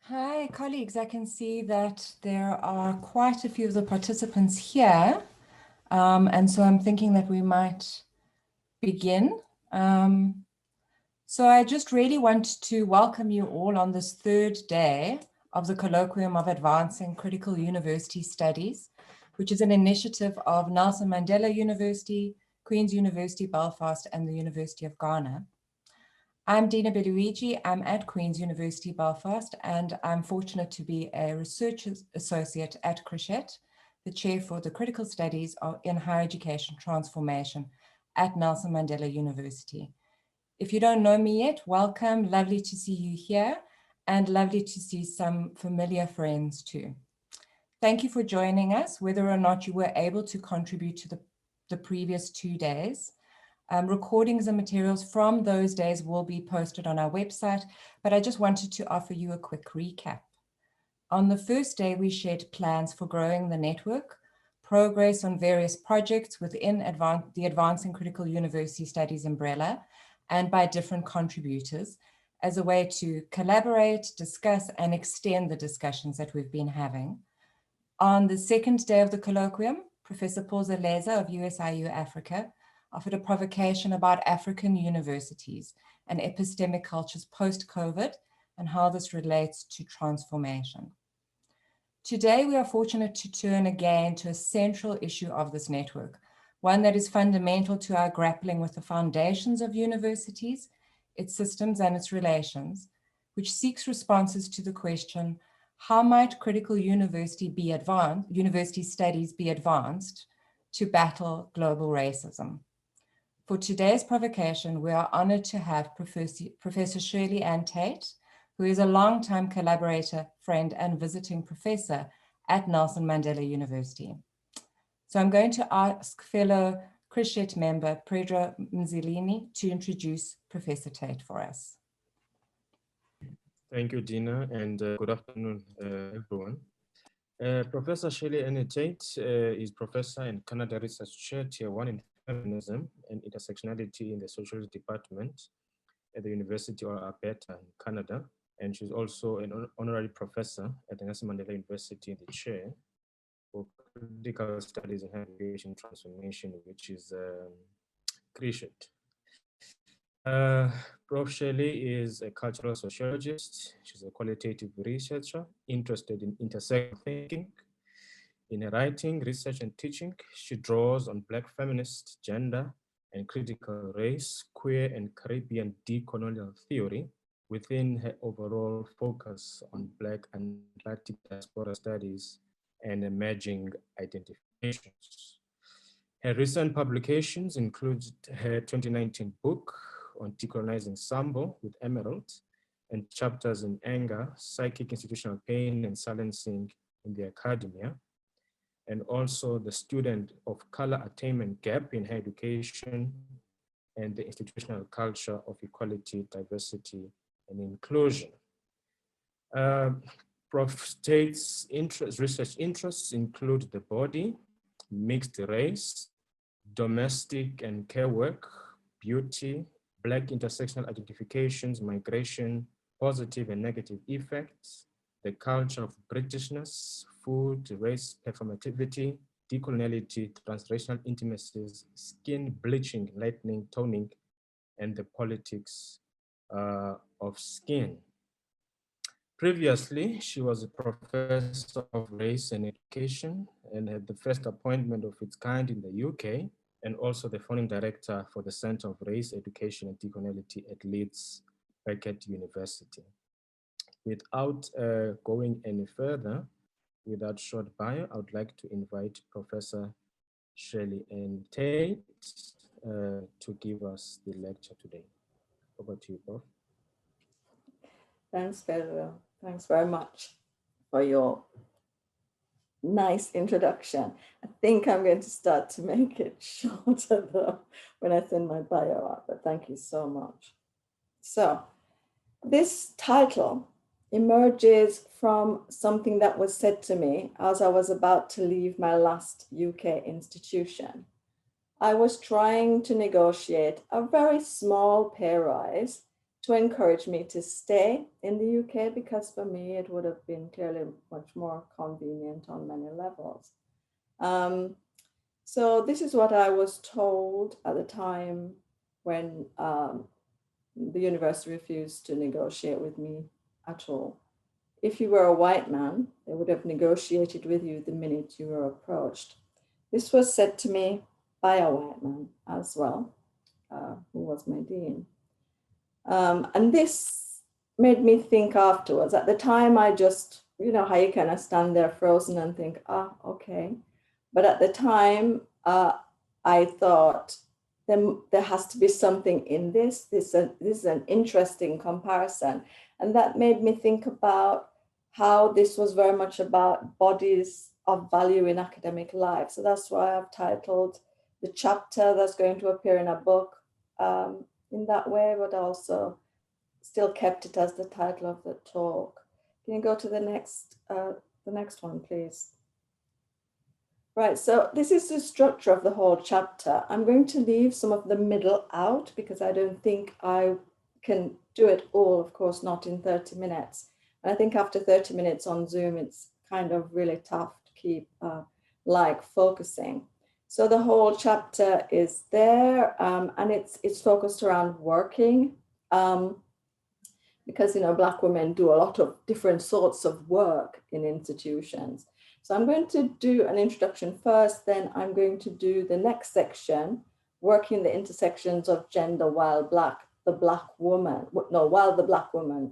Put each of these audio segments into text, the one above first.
Hi, colleagues. I can see that there are quite a few of the participants here. And so I'm thinking that we might begin. So I just really want to welcome you all on this third day of the Colloquium of Advancing Critical University Studies, which is an initiative of Nelson Mandela University, Queen's University Belfast, and the University of Ghana. I'm Dina Beluigi. I'm at Queen's University Belfast, and I'm fortunate to be a research associate at CUS, the chair for the critical studies in higher education transformation at Nelson Mandela University. If you don't know me yet, welcome. Lovely to see you here, and lovely to see some familiar friends too. Thank you for joining us, whether or not you were able to contribute to the previous 2 days. Recordings and materials from those days will be posted on our website, but I just wanted to offer you a quick recap. On the first day, we shared plans for growing the network, progress on various projects within the Advancing Critical University Studies umbrella, and by different contributors as a way to collaborate, discuss, and extend the discussions that we've been having. On the second day of the colloquium, Professor Paul Zaleza of ACUSAfrica offered a provocation about African universities and epistemic cultures post-COVID and how this relates to transformation. Today, we are fortunate to turn again to a central issue of this network, one that is fundamental to our grappling with the foundations of universities, its systems and its relations, which seeks responses to the question, how might critical university studies be advanced to battle global racism? For today's provocation, we are honored to have Professor Shirley Anne Tate, who is a longtime collaborator, friend, and visiting professor at Nelson Mandela University. So I'm going to ask fellow CUS member, Pedro Mzilini, to introduce Professor Tate for us. Thank you, Dina, and good afternoon, everyone. Professor Shirley Anne Tate is professor and Canada Research Chair, Tier 1 in Feminism and Intersectionality in the Sociology Department at the University of Alberta in Canada. And she's also an honorary professor at the Nelson Mandela University, the chair for critical studies in higher education transformation, which is CUS. Prof. Shirley is a cultural sociologist. She's a qualitative researcher interested in intersectional thinking. In her writing, research, and teaching, she draws on Black feminist, gender, and critical race, queer, and Caribbean decolonial theory within her overall focus on Black and Atlantic diaspora studies and emerging identifications. Her recent publications include her 2019 book on decolonizing Sambo with Emerald and chapters in anger, psychic institutional pain, and silencing in the academia, and also the student of color attainment gap in higher education and the institutional culture of equality, diversity, and inclusion. Prof. Tate's research interests include the body, mixed race, domestic and care work, beauty, Black intersectional identifications, migration, positive and negative effects, the culture of Britishness, food, race, performativity, decoloniality, transracial intimacies, skin bleaching, lightening, toning, and the politics of skin. Previously, she was a professor of race and education and had the first appointment of its kind in the UK, and also the founding director for the Center of Race, Education and Decoloniality at Leeds Beckett University. Without going any further, without short bio, I would like to invite Professor Shirley Anne Tate to give us the lecture today. Over to you, Prof. Thanks, Pedro. Thanks very much for your nice introduction. I think I'm going to start to make it shorter though when I send my bio out, but thank you so much. So this title emerges from something that was said to me as I was about to leave my last UK institution. I was trying to negotiate a very small pay rise to encourage me to stay in the UK, because for me it would have been clearly much more convenient on many levels. So this is what I was told at the time when the university refused to negotiate with me at all. If you were a white man, they would have negotiated with you the minute you were approached. This was said to me by a white man as well, who was my dean. And this made me think afterwards. At the time, I just, you know, how you kind of stand there frozen and think, okay. But at the time, I thought, then there has to be something in this. This is an interesting comparison. And that made me think about how this was very much about bodies of value in academic life. So that's why I've titled the chapter that's going to appear in a book in that way, but also still kept it as the title of the talk. Can you go to the next one, please? Right, so this is the structure of the whole chapter. I'm going to leave some of the middle out because I don't think I can do it all, of course, not in 30 minutes. And I think after 30 minutes on Zoom, it's kind of really tough to keep focusing. So the whole chapter is there, and it's focused around working, because, you know, Black women do a lot of different sorts of work in institutions. So I'm going to do an introduction first, then I'm going to do the next section, working the intersections of gender while the Black woman,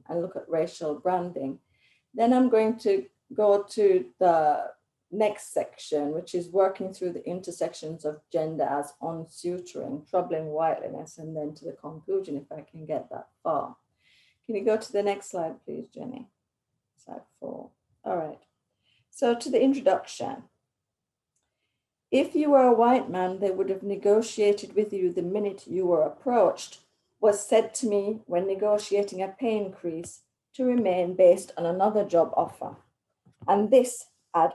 and look at racial branding. Then I'm going to go to the next section, which is working through the intersections of gender as unsuturing, troubling whiteliness, and then to the conclusion, if I can get that far. Can you go to the next slide, please, Jenny? Slide 4. All right. So to the introduction. If you were a white man, they would have negotiated with you the minute you were approached, was said to me when negotiating a pay increase to remain based on another job offer. And this had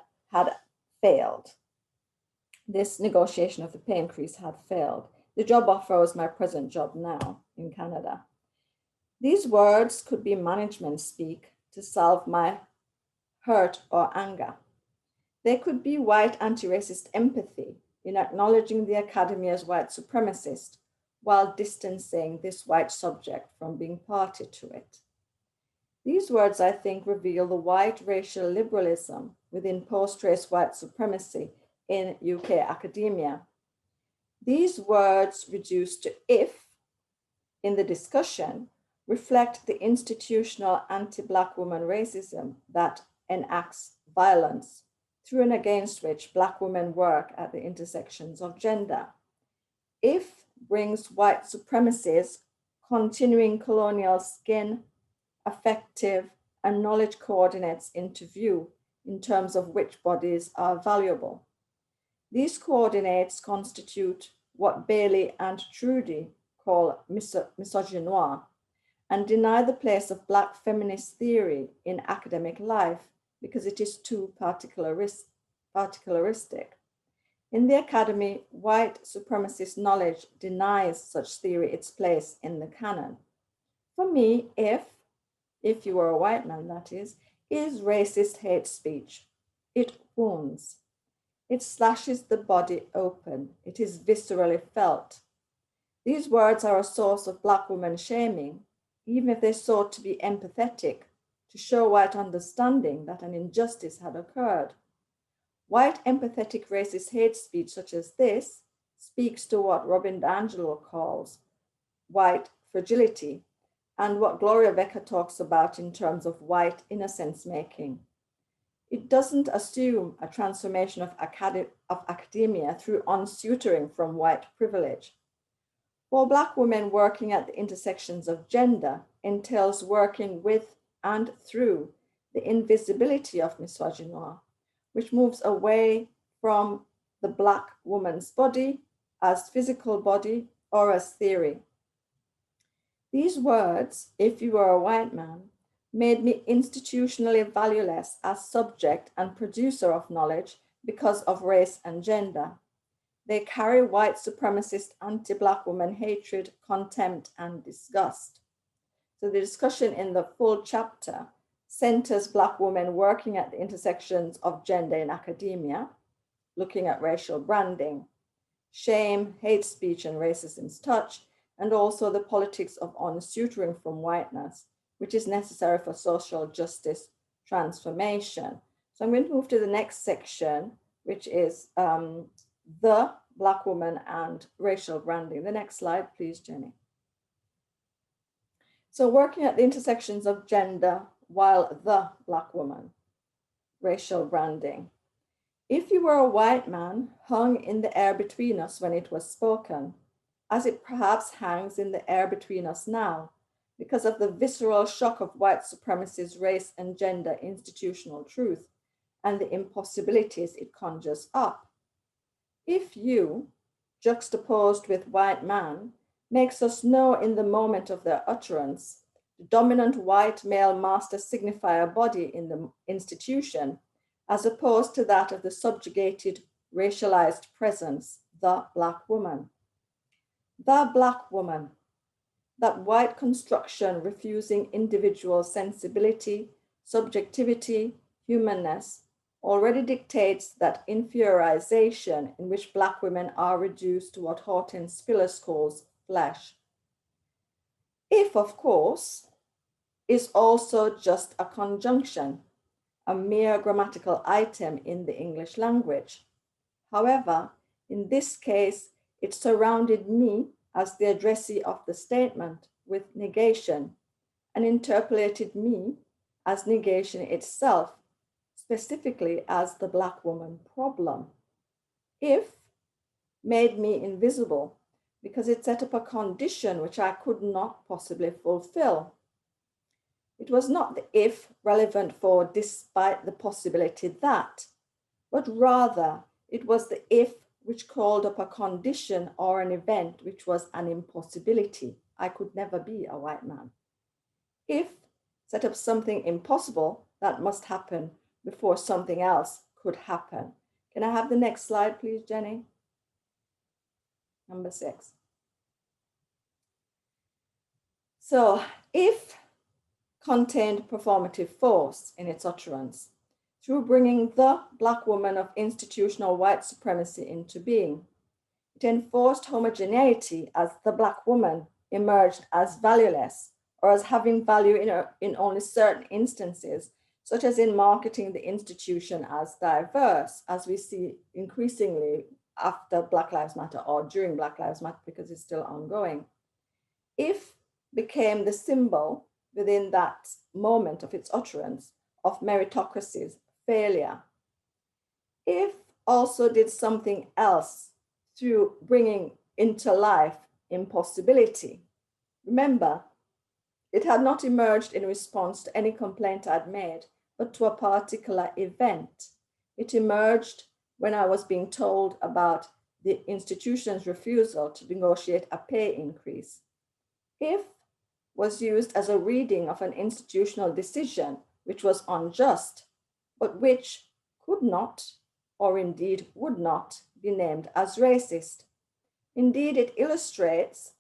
failed. This negotiation of the pay increase had failed. The job offer was my present job now in Canada. These words could be management speak to salve my hurt or anger. They could be white anti-racist empathy in acknowledging the academy as white supremacist while distancing this white subject from being party to it. These words, I think, reveal the white racial liberalism within post-race white supremacy in UK academia. These words reduced to if in the discussion reflect the institutional anti-Black woman racism that enacts violence through and against which Black women work at the intersections of gender. If brings white supremacy's continuing colonial skin, affective, and knowledge coordinates into view in terms of which bodies are valuable. These coordinates constitute what Bailey and Trudy call misogynoir and deny the place of Black feminist theory in academic life because it is too particularistic. In the academy, white supremacist knowledge denies such theory its place in the canon. For me, if you were a white man, that is racist hate speech. It wounds. It slashes the body open. It is viscerally felt. These words are a source of Black woman shaming, even if they sought to be empathetic, to show white understanding that an injustice had occurred. White empathetic racist hate speech such as this speaks to what Robin DiAngelo calls white fragility and what Gloria Becker talks about in terms of white innocence making. It doesn't assume a transformation of academia through unsuturing from white privilege. For Black women, working at the intersections of gender entails working with and through the invisibility of misogynoir, which moves away from the Black woman's body as physical body or as theory. These words, if you were a white man, made me institutionally valueless as subject and producer of knowledge because of race and gender. They carry white supremacist anti-Black woman hatred, contempt, and disgust. So the discussion in the full chapter centers Black women working at the intersections of gender in academia, looking at racial branding, shame, hate speech, and racism's touch, and also the politics of unsuturing from whiteness, which is necessary for social justice transformation. So I'm going to move to the next section, which is the Black woman and racial branding. The next slide, please, Jenny. So working at the intersections of gender while the Black woman, racial branding. If you were a white man hung in the air between us when it was spoken, as it perhaps hangs in the air between us now, because of the visceral shock of white supremacy's race and gender institutional truth and the impossibilities it conjures up. If you, juxtaposed with white man, makes us know in the moment of their utterance, the dominant white male master signifier body in the institution, as opposed to that of the subjugated, racialized presence, the Black woman. The Black woman, that white construction refusing individual sensibility, subjectivity, humanness, already dictates that inferiorization in which Black women are reduced to what Horton Spillers calls flesh. If, of course, is also just a conjunction, a mere grammatical item in the English language. However, in this case, it surrounded me as the addressee of the statement with negation and interpolated me as negation itself, specifically as the Black woman problem. If made me invisible because it set up a condition which I could not possibly fulfill. It was not the if relevant for despite the possibility that, but rather it was the if which called up a condition or an event which was an impossibility. I could never be a white man. If set up something impossible that must happen before something else could happen. Can I have the next slide, please, Jenny? Number 6. So if contained performative force in its utterance through bringing the Black woman of institutional white supremacy into being. It enforced homogeneity as the Black woman emerged as valueless or as having value in only certain instances, such as in marketing the institution as diverse, as we see increasingly after Black Lives Matter or during Black Lives Matter because it's still ongoing. If became the symbol within that moment of its utterance of meritocracy's failure. If also did something else through bringing into life impossibility. Remember, it had not emerged in response to any complaint I'd made, but to a particular event. It emerged when I was being told about the institution's refusal to negotiate a pay increase. If was used as a reading of an institutional decision which was unjust, but which could not, or indeed would not, be named as racist. Indeed, it illustrates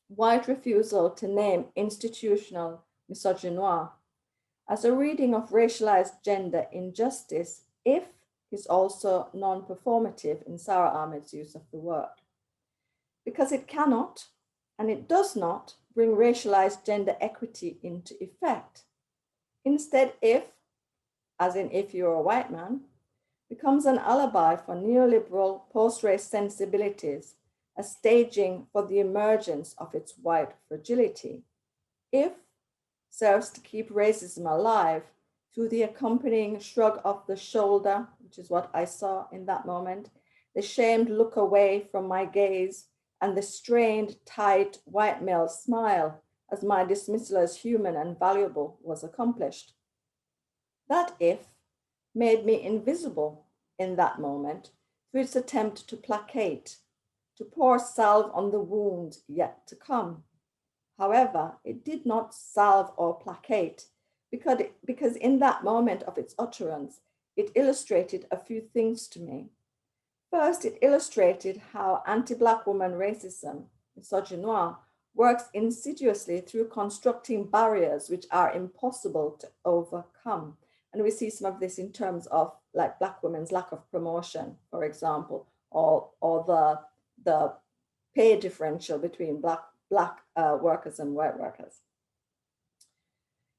white refusal to name institutional misogynoir as a reading of racialized gender injustice, if is also non-performative in Sarah Ahmed's use of the word. Because it cannot, and it does not, bring racialized gender equity into effect. Instead, if, as in if you're a white man, becomes an alibi for neoliberal post-race sensibilities, a staging for the emergence of its white fragility. If serves to keep racism alive through the accompanying shrug of the shoulder, which is what I saw in that moment, the shamed look away from my gaze, and the strained, tight white male smile as my dismissal as human and valuable was accomplished. That if made me invisible in that moment through its attempt to placate, to pour salve on the wound yet to come. However, it did not salve or placate because in that moment of its utterance, it illustrated a few things to me. First, it illustrated how anti-Black woman racism, misogynoir, works insidiously through constructing barriers which are impossible to overcome. And we see some of this in terms of like Black women's lack of promotion, for example, or the pay differential between Black workers and white workers.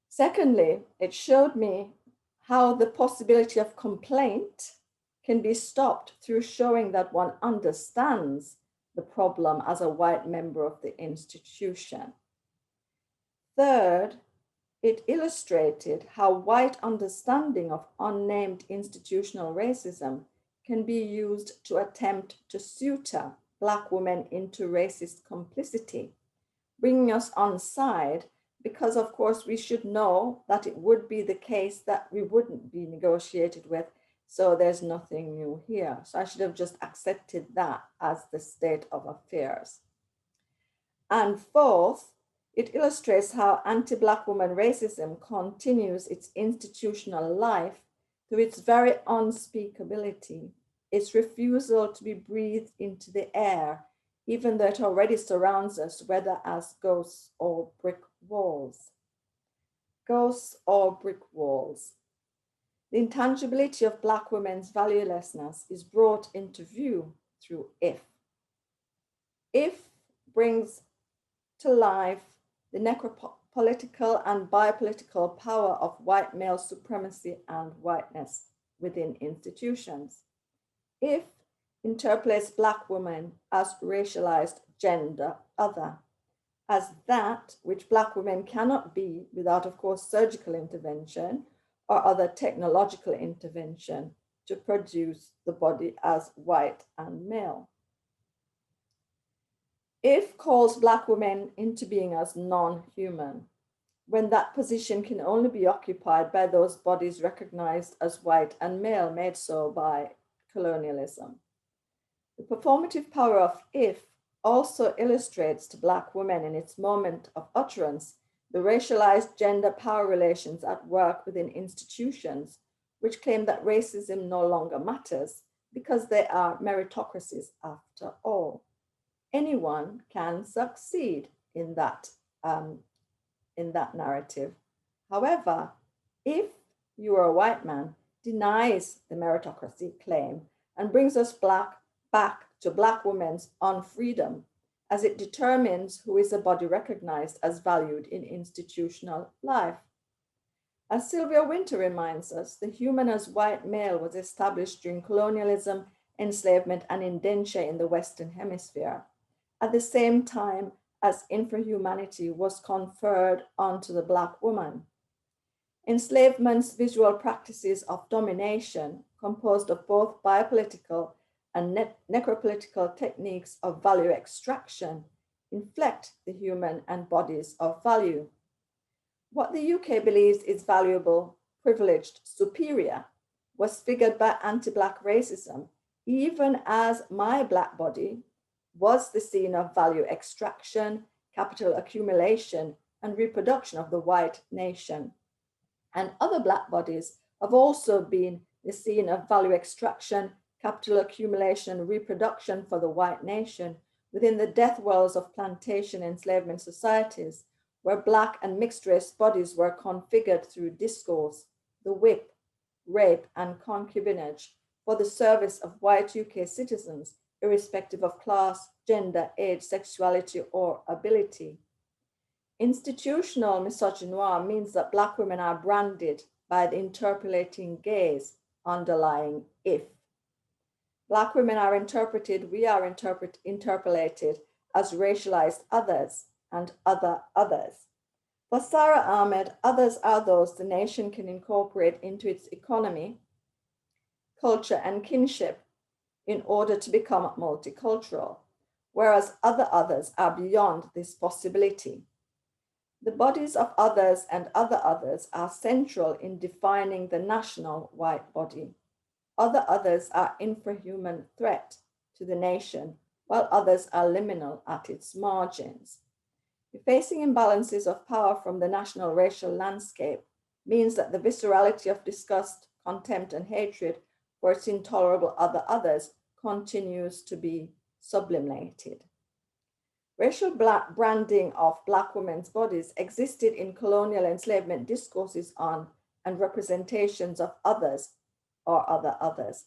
Secondly, it showed me how the possibility of complaint can be stopped through showing that one understands the problem as a white member of the institution. Third, it illustrated how white understanding of unnamed institutional racism can be used to attempt to suture Black women into racist complicity, bringing us on side because, of course, we should know that it would be the case that we wouldn't be negotiated with. So there's nothing new here. So I should have just accepted that as the state of affairs. And fourth, it illustrates how anti-Black woman racism continues its institutional life through its very unspeakability, its refusal to be breathed into the air, even though it already surrounds us, whether as ghosts or brick walls. Ghosts or brick walls. The intangibility of Black women's valuelessness is brought into view through if. If brings to life the necropolitical and biopolitical power of white male supremacy and whiteness within institutions. If interpolates Black women as racialized gender other, as that which Black women cannot be without, of course, surgical intervention or other technological intervention to produce the body as white and male. If calls Black women into being as non-human, when that position can only be occupied by those bodies recognized as white and male, made so by colonialism. The performative power of if also illustrates to Black women in its moment of utterance the racialized gender power relations at work within institutions, which claim that racism no longer matters because they are meritocracies after all. Anyone can succeed in that narrative. However, if you are a white man, denies the meritocracy claim and brings us back to Black women's unfreedom, as it determines who is a body recognized as valued in institutional life. As Sylvia Wynter reminds us, the human as white male was established during colonialism, enslavement, and indenture in the Western Hemisphere, at the same time as infrahumanity was conferred onto the Black woman. Enslavement's visual practices of domination, composed of both biopolitical and necropolitical techniques of value extraction, inflect the human and bodies of value. What the UK believes is valuable, privileged, superior, was figured by anti-Black racism, even as my Black body was the scene of value extraction, capital accumulation, and reproduction of the white nation. And other Black bodies have also been the scene of value extraction, capital accumulation, and reproduction for the white nation within the death wells of plantation enslavement societies, where Black and mixed race bodies were configured through discourse, the whip, rape, and concubinage for the service of white UK citizens, irrespective of class, gender, age, sexuality, or ability. Institutional misogynoir means that Black women are branded by the interpolating gaze underlying if. Black women are interpreted, we are interpolated as racialized others and other others. For Sarah Ahmed, others are those the nation can incorporate into its economy, culture, and kinship in order to become multicultural, whereas other others are beyond this possibility. The bodies of others and other others are central in defining the national white body. Other others are infrahuman threat to the nation, while others are liminal at its margins. Facing imbalances of power from the national racial landscape means that the viscerality of disgust, contempt, and hatred for its intolerable other others continues to be sublimated. Racial branding of Black women's bodies existed in colonial enslavement discourses on and representations of others or other others.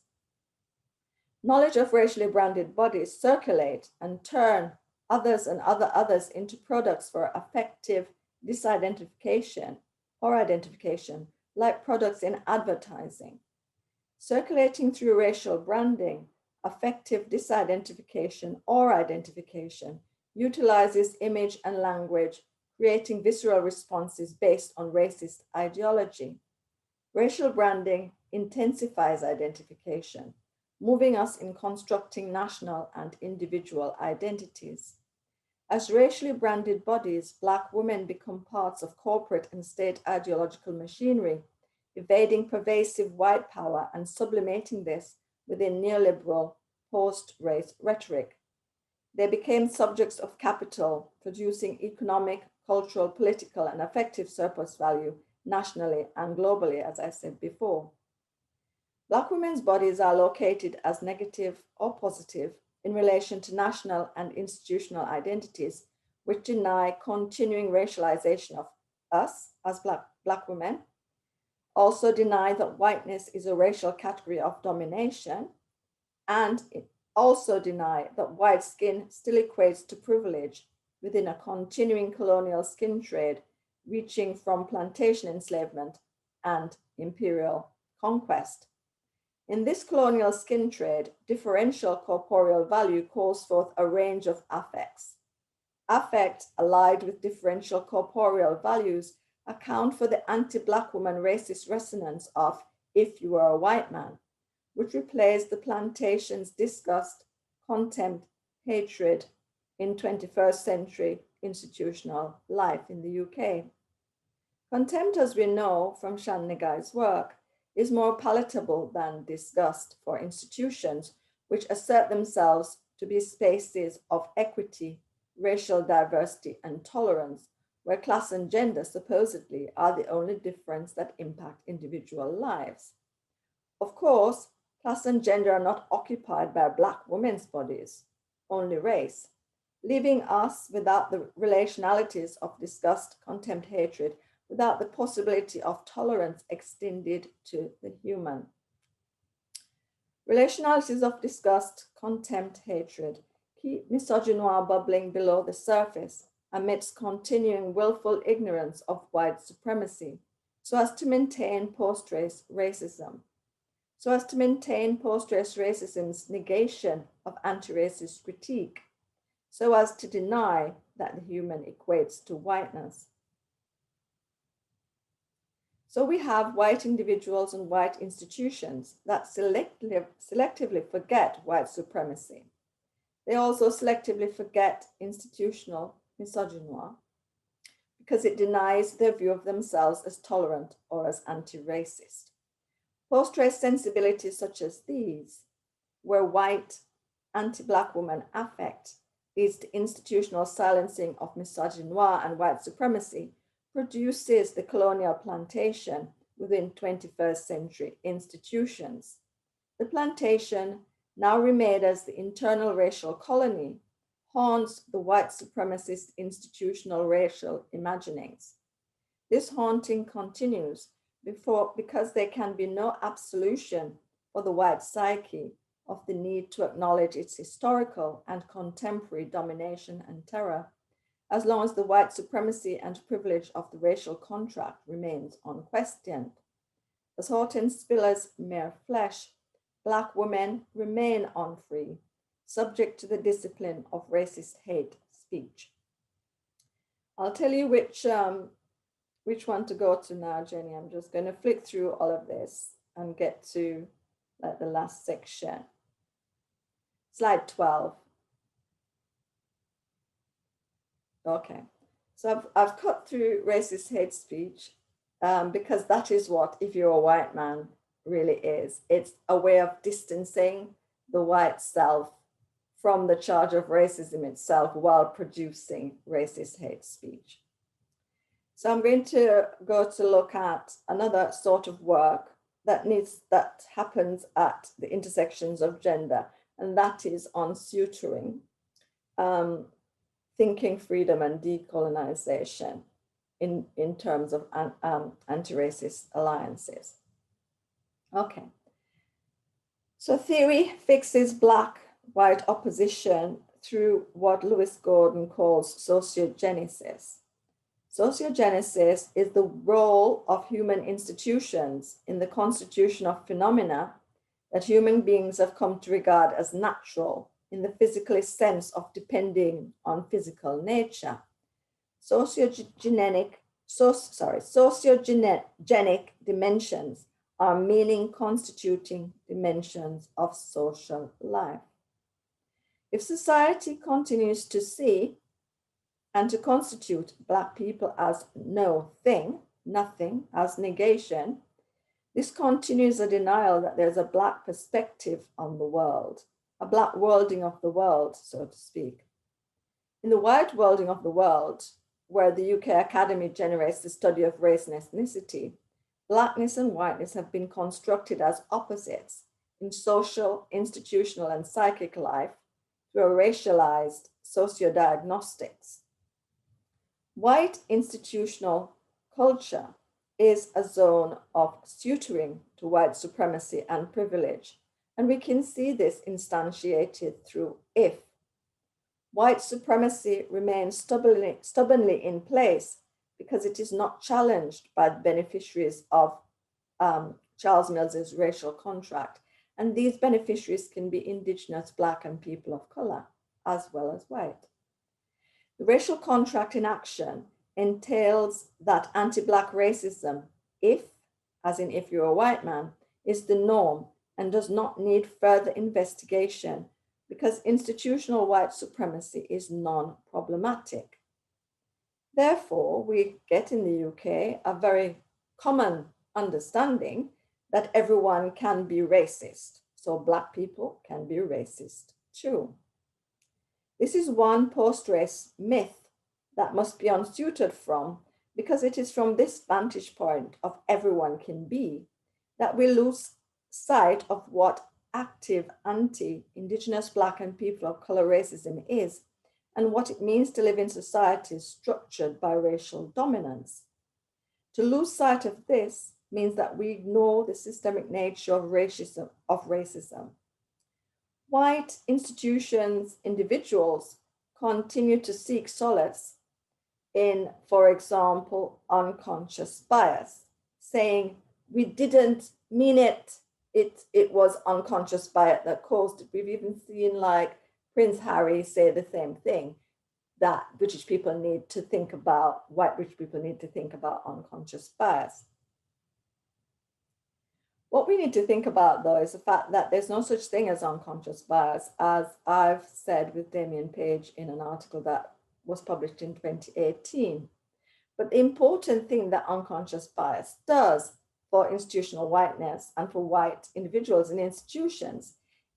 Knowledge of racially branded bodies circulate and turn others and other others into products for affective disidentification or identification, like products in advertising. Circulating through racial branding, affective disidentification or identification utilizes image and language, creating visceral responses based on racist ideology. Racial branding intensifies identification, moving us in constructing national and individual identities. As racially branded bodies, Black women become parts of corporate and state ideological machinery, evading pervasive white power and sublimating this within neoliberal post-race rhetoric. They became subjects of capital, producing economic, cultural, political, and affective surplus value nationally and globally, as I said before. Black women's bodies are located as negative or positive in relation to national and institutional identities, which deny continuing racialization of us as Black women, also deny that whiteness is a racial category of domination, and also deny that white skin still equates to privilege within a continuing colonial skin trade reaching from plantation enslavement and imperial conquest. In this colonial skin trade, differential corporeal value calls forth a range of affects. Affect allied with differential corporeal values account for the anti-Black woman racist resonance of "if you were a white man," which replaced the plantation's disgust, contempt, hatred in 21st century institutional life in the UK. Contempt, as we know from Shan Negai's work, is more palatable than disgust for institutions which assert themselves to be spaces of equity, racial diversity, and tolerance, where class and gender supposedly are the only difference that impact individual lives. Of course, class and gender are not occupied by Black women's bodies, only race, leaving us without the relationalities of disgust, contempt, hatred, without the possibility of tolerance extended to the human. Relationalities of disgust, contempt, hatred keep misogynoir bubbling below the surface amidst continuing willful ignorance of white supremacy, so as to maintain post-race racism, racism's negation of anti-racist critique, so as to deny that the human equates to whiteness. So we have white individuals and white institutions that selectively forget white supremacy. They also selectively forget institutional misogynoir because it denies their view of themselves as tolerant or as anti-racist. Post-race sensibilities such as these, where white anti-Black woman affect leads to institutional silencing of misogynoir and white supremacy, produces the colonial plantation within 21st century institutions. The plantation, now remade as the internal racial colony, haunts the white supremacist institutional racial imaginings. This haunting continues because there can be no absolution for the white psyche of the need to acknowledge its historical and contemporary domination and terror, as long as the white supremacy and privilege of the racial contract remains unquestioned. As Horton Spiller's mere flesh, Black women remain unfree, subject to the discipline of racist hate speech. I'll tell you which one to go to now, Jenny. I'm just going to flick through all of this and get to the last section. Slide 12. Okay, so I've cut through racist hate speech because that is what "if you're a white man" really is. It's a way of distancing the white self from the charge of racism itself while producing racist hate speech. So I'm going to go to look at another sort of work that happens at the intersections of gender, and that is on suturing. thinking freedom and decolonization in terms of anti-racist alliances. Okay. So theory fixes Black-white opposition through what Lewis Gordon calls sociogenesis. Sociogenesis is the role of human institutions in the constitution of phenomena that human beings have come to regard as natural in the physical sense of depending on physical nature. Sociogenic dimensions are meaning constituting dimensions of social life. If society continues to see and to constitute Black people as no thing, nothing, as negation, this continues a denial that there's a Black perspective on the world, a Black worlding of the world, so to speak. In the white worlding of the world, where the UK Academy generates the study of race and ethnicity, Blackness and whiteness have been constructed as opposites in social, institutional, and psychic life through a racialized sociodiagnostics. White institutional culture is a zone of suturing to white supremacy and privilege, and we can see this instantiated through if. White supremacy remains stubbornly in place because it is not challenged by the beneficiaries of Charles Mills's racial contract. And these beneficiaries can be Indigenous, Black, and people of color, as well as white. The racial contract in action entails that anti-Black racism, as in if you're a white man, is the norm and does not need further investigation because institutional white supremacy is non-problematic. Therefore, we get in the UK a very common understanding that everyone can be racist. So Black people can be racist too. This is one post-race myth that must be unsuited from because it is from this vantage point of everyone can be that we lose sight of what active anti-Indigenous, Black, and people of color racism is and what it means to live in societies structured by racial dominance. To lose sight of this means that we ignore the systemic nature of racism. White institutions, individuals continue to seek solace in, for example, unconscious bias, saying, we didn't mean it, it was unconscious bias that caused it. We've even seen like Prince Harry say the same thing, that British people need to think about, white British people need to think about unconscious bias. What we need to think about, though, is the fact that there's no such thing as unconscious bias, as I've said with Damien Page in an article that was published in 2018. But the important thing that unconscious bias does for institutional whiteness and for white individuals in institutions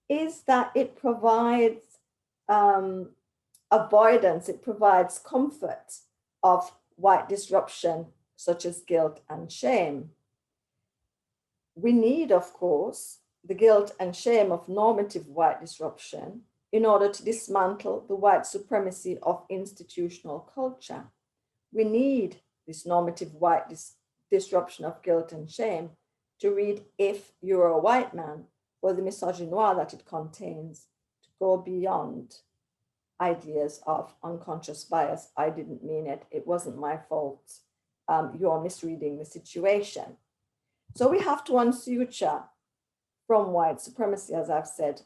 is that it provides avoidance, it provides comfort of white disruption, such as guilt and shame. We need, of course, the guilt and shame of normative white disruption in order to dismantle the white supremacy of institutional culture. We need this normative white disruption of guilt and shame to read If You're a White Man, for the misogynoir that it contains, to go beyond ideas of unconscious bias. I didn't mean it. It wasn't my fault. You're misreading the situation. So we have to unsuture from white supremacy, as I've said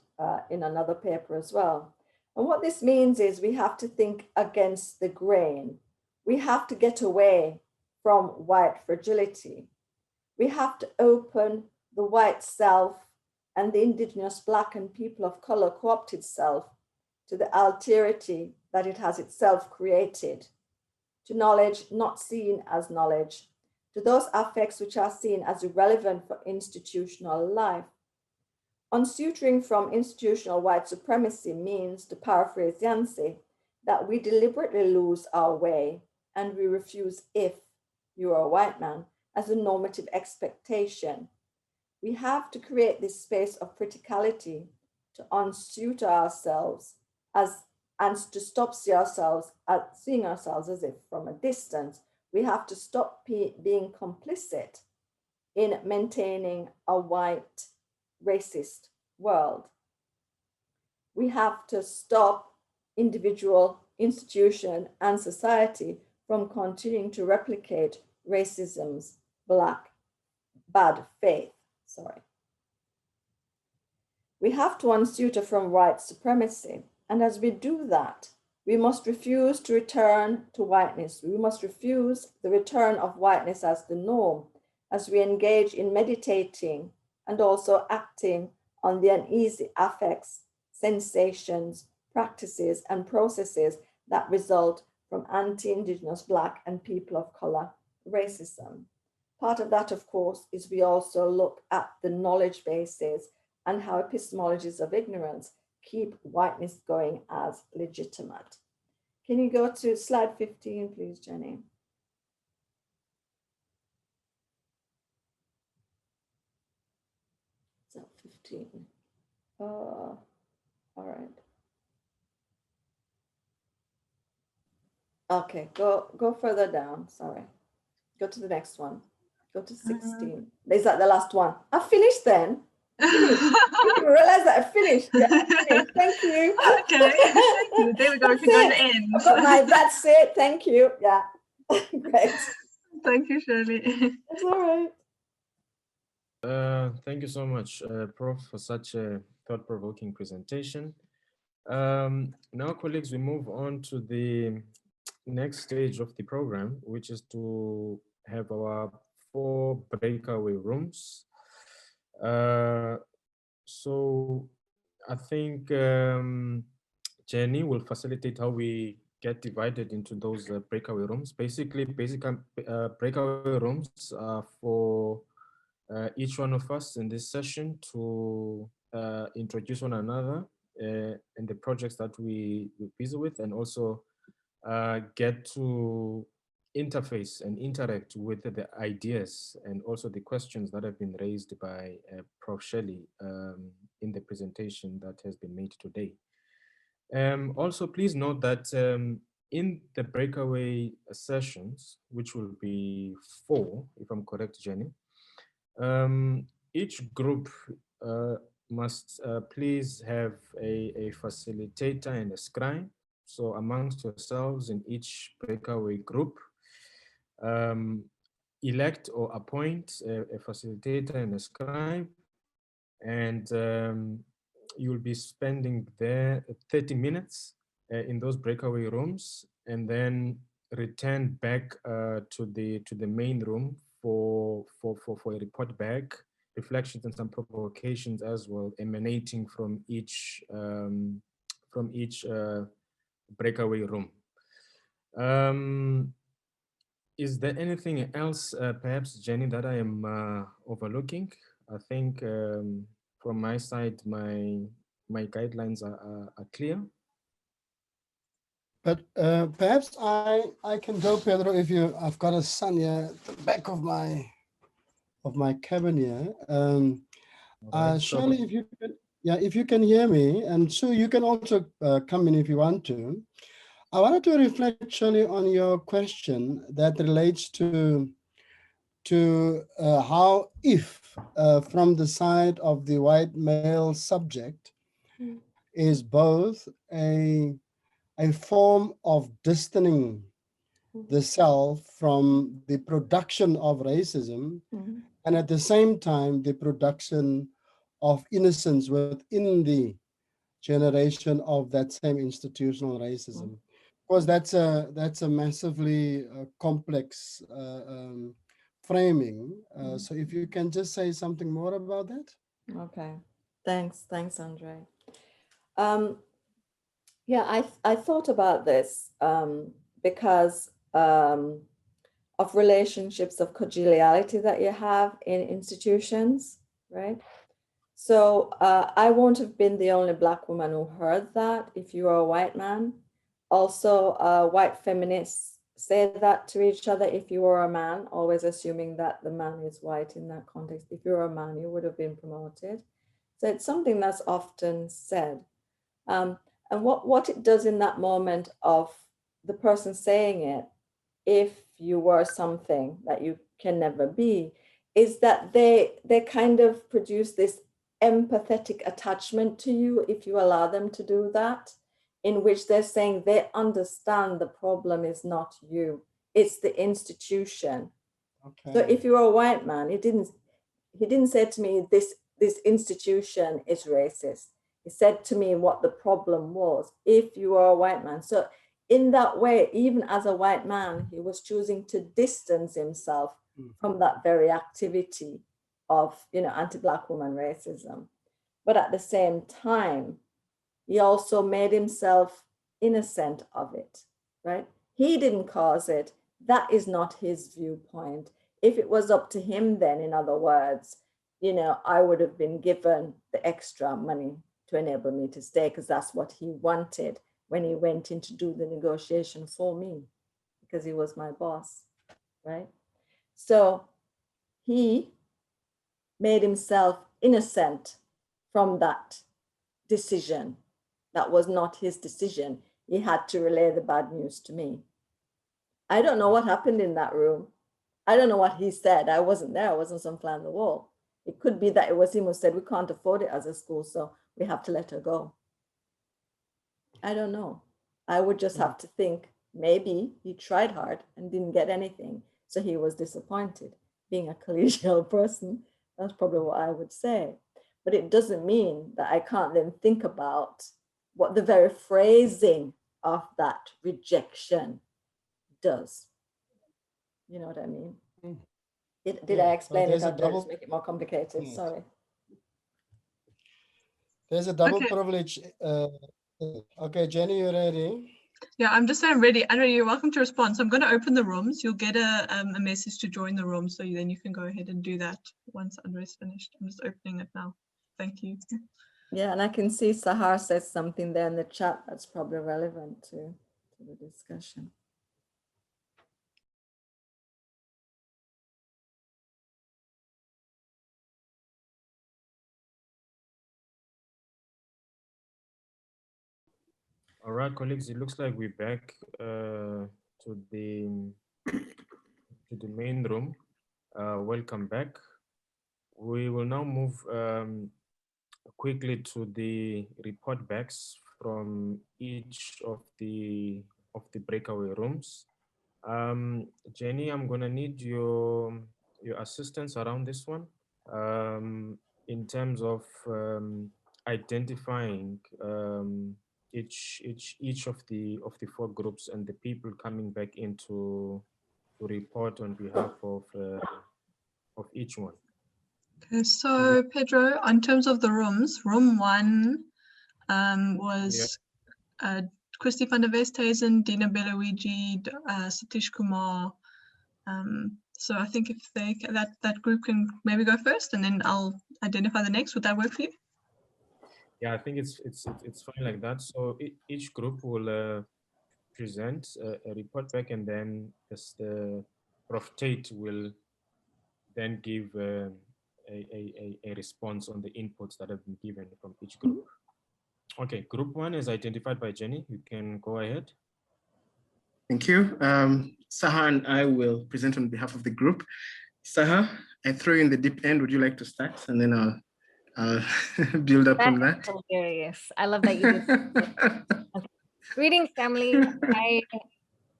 in another paper as well. And what this means is we have to think against the grain. We have to get away from white fragility. We have to open the white self and the Indigenous, Black, and people of color co-opted self to the alterity that it has itself created, to knowledge not seen as knowledge, to those affects which are seen as irrelevant for institutional life. Unsuturing from institutional white supremacy means, to paraphrase Yancey, that we deliberately lose our way and we refuse if you are a white man as a normative expectation. We have to create this space of criticality to unsuit ourselves as and to stop seeing ourselves as if from a distance. We have to stop being complicit in maintaining a white racist world. We have to stop individual, institution, and society from continuing to replicate racism's bad faith. We have to unsuit from white supremacy. And as we do that, we must refuse to return to whiteness. We must refuse the return of whiteness as the norm, as we engage in meditating and also acting on the uneasy affects, sensations, practices, and processes that result from anti-Indigenous Black and people of color racism. Part of that, of course, is we also look at the knowledge bases and how epistemologies of ignorance keep whiteness going as legitimate. Can you go to slide 15, please, Jenny? Is that 15? All right. Okay, go further down, sorry. Go to the next one. Go to 16. Is that the last one? I finished then. I didn't realize that I finished. Yeah, I finished. Thank you. Okay, thank you. There we go. We can go to the end. I've got my that's it. Thank you. Yeah. Great. Thank you, Shirley. That's all right. Thank you so much, Prof, for such a thought-provoking presentation. Now, colleagues, we move on to the next stage of the program, which is to have our 4 breakaway rooms. So I think Jenny will facilitate how we get divided into those breakaway rooms. Basically, breakaway rooms are for each one of us in this session to introduce one another and the projects that we're busy with, and also get to interface and interact with the ideas and also the questions that have been raised by Prof. Shirley in the presentation that has been made today. Also, please note that in the breakaway sessions, which will be 4, if I'm correct, Jenny, each group must please have a facilitator and a scribe. So amongst yourselves in each breakaway group, elect or appoint a facilitator and a scribe, and you'll be spending there 30 minutes in those breakaway rooms, and then return back to the main room for a report back, reflections and some provocations as well, emanating from each breakaway room. Is there anything else, perhaps, Jenny, that I am overlooking? I think from my side, my guidelines are clear. But perhaps I can go, Pedro, if you, I've got a sun here at the back of my cabin here. Right, Shirley, if you can, if you can hear me, and Sue, you can also come in if you want to. I wanted to reflect, Shirley, on your question that relates to how if from the side of the white male subject is both a form of distancing the self from the production of racism, and at the same time the production of innocence within the generation of that same institutional racism. Of course, that's a massively complex framing. So if you can just say something more about that. Okay, thanks, Andre. Yeah, I thought about this because of relationships of collegiality that you have in institutions, right? So I won't have been the only Black woman who heard that if you are a white man. Also, white feminists say that to each other if you were a man, always assuming that the man is white in that context. If you're a man, you would have been promoted. So it's something that's often said. And what it does in that moment of the person saying it, if you were something that you can never be, is that they kind of produce this empathetic attachment to you if you allow them to do that, in which they're saying they understand the problem is not you, it's the institution. Okay. So if you were a white man, he didn't say to me, this institution is racist. He said to me what the problem was, if you are a white man. So in that way, even as a white man, he was choosing to distance himself from that very activity of, anti-Black woman racism. But at the same time, he also made himself innocent of it, right? He didn't cause it. That is not his viewpoint. If it was up to him, then, in other words, I would have been given the extra money to enable me to stay, because that's what he wanted when he went in to do the negotiation for me, because he was my boss, right? So he made himself innocent from that decision. That was not his decision. He had to relay the bad news to me. I don't know what happened in that room. I don't know what he said. I wasn't there. I wasn't some fly on the wall. It could be that it was him who said, we can't afford it as a school, so we have to let her go. I don't know. I would just have to think, maybe he tried hard and didn't get anything, so he was disappointed. Being a collegial person, that's probably what I would say. But it doesn't mean that I can't then think about what the very phrasing of that rejection does. You know what I mean? Did I explain it, or did I just make it more complicated? Yes. Sorry. There's a double Okay. privilege. Okay, Jenny, you ready? Yeah, I'm just saying ready. Andrea, you're welcome to respond. So I'm going to open the rooms. You'll get a message to join the room. So then you can go ahead and do that once Andrea's finished. I'm just opening it now. Thank you. Yeah, and I can see Sahar says something there in the chat that's probably relevant to the discussion. All right, colleagues, it looks like we're back to the main room. Welcome back. We will now move quickly to the report backs from each of the breakaway rooms. Jenny, I'm gonna need your assistance around this one in terms of identifying each of the four groups and the people coming back in to report on behalf of each one. Okay, so Pedro, in terms of the rooms, room 1 was Christy van der Westhuizen, Dina Beluigi, Satish Kumar. So I think if that group can maybe go first, and then I'll identify the next. Would that work for you? Yeah, I think it's fine like that. So each group will present a report back, and then the Prof. Tate will then give a response on the inputs that have been given from each group. Okay, group 1 is identified by Jenny. You can go ahead. Thank you. Sahar and I will present on behalf of the group. Sahar, I throw you in the deep end. Would you like to start? And then I'll build up from that. That's hilarious. I love that you did. Okay. Greetings, family.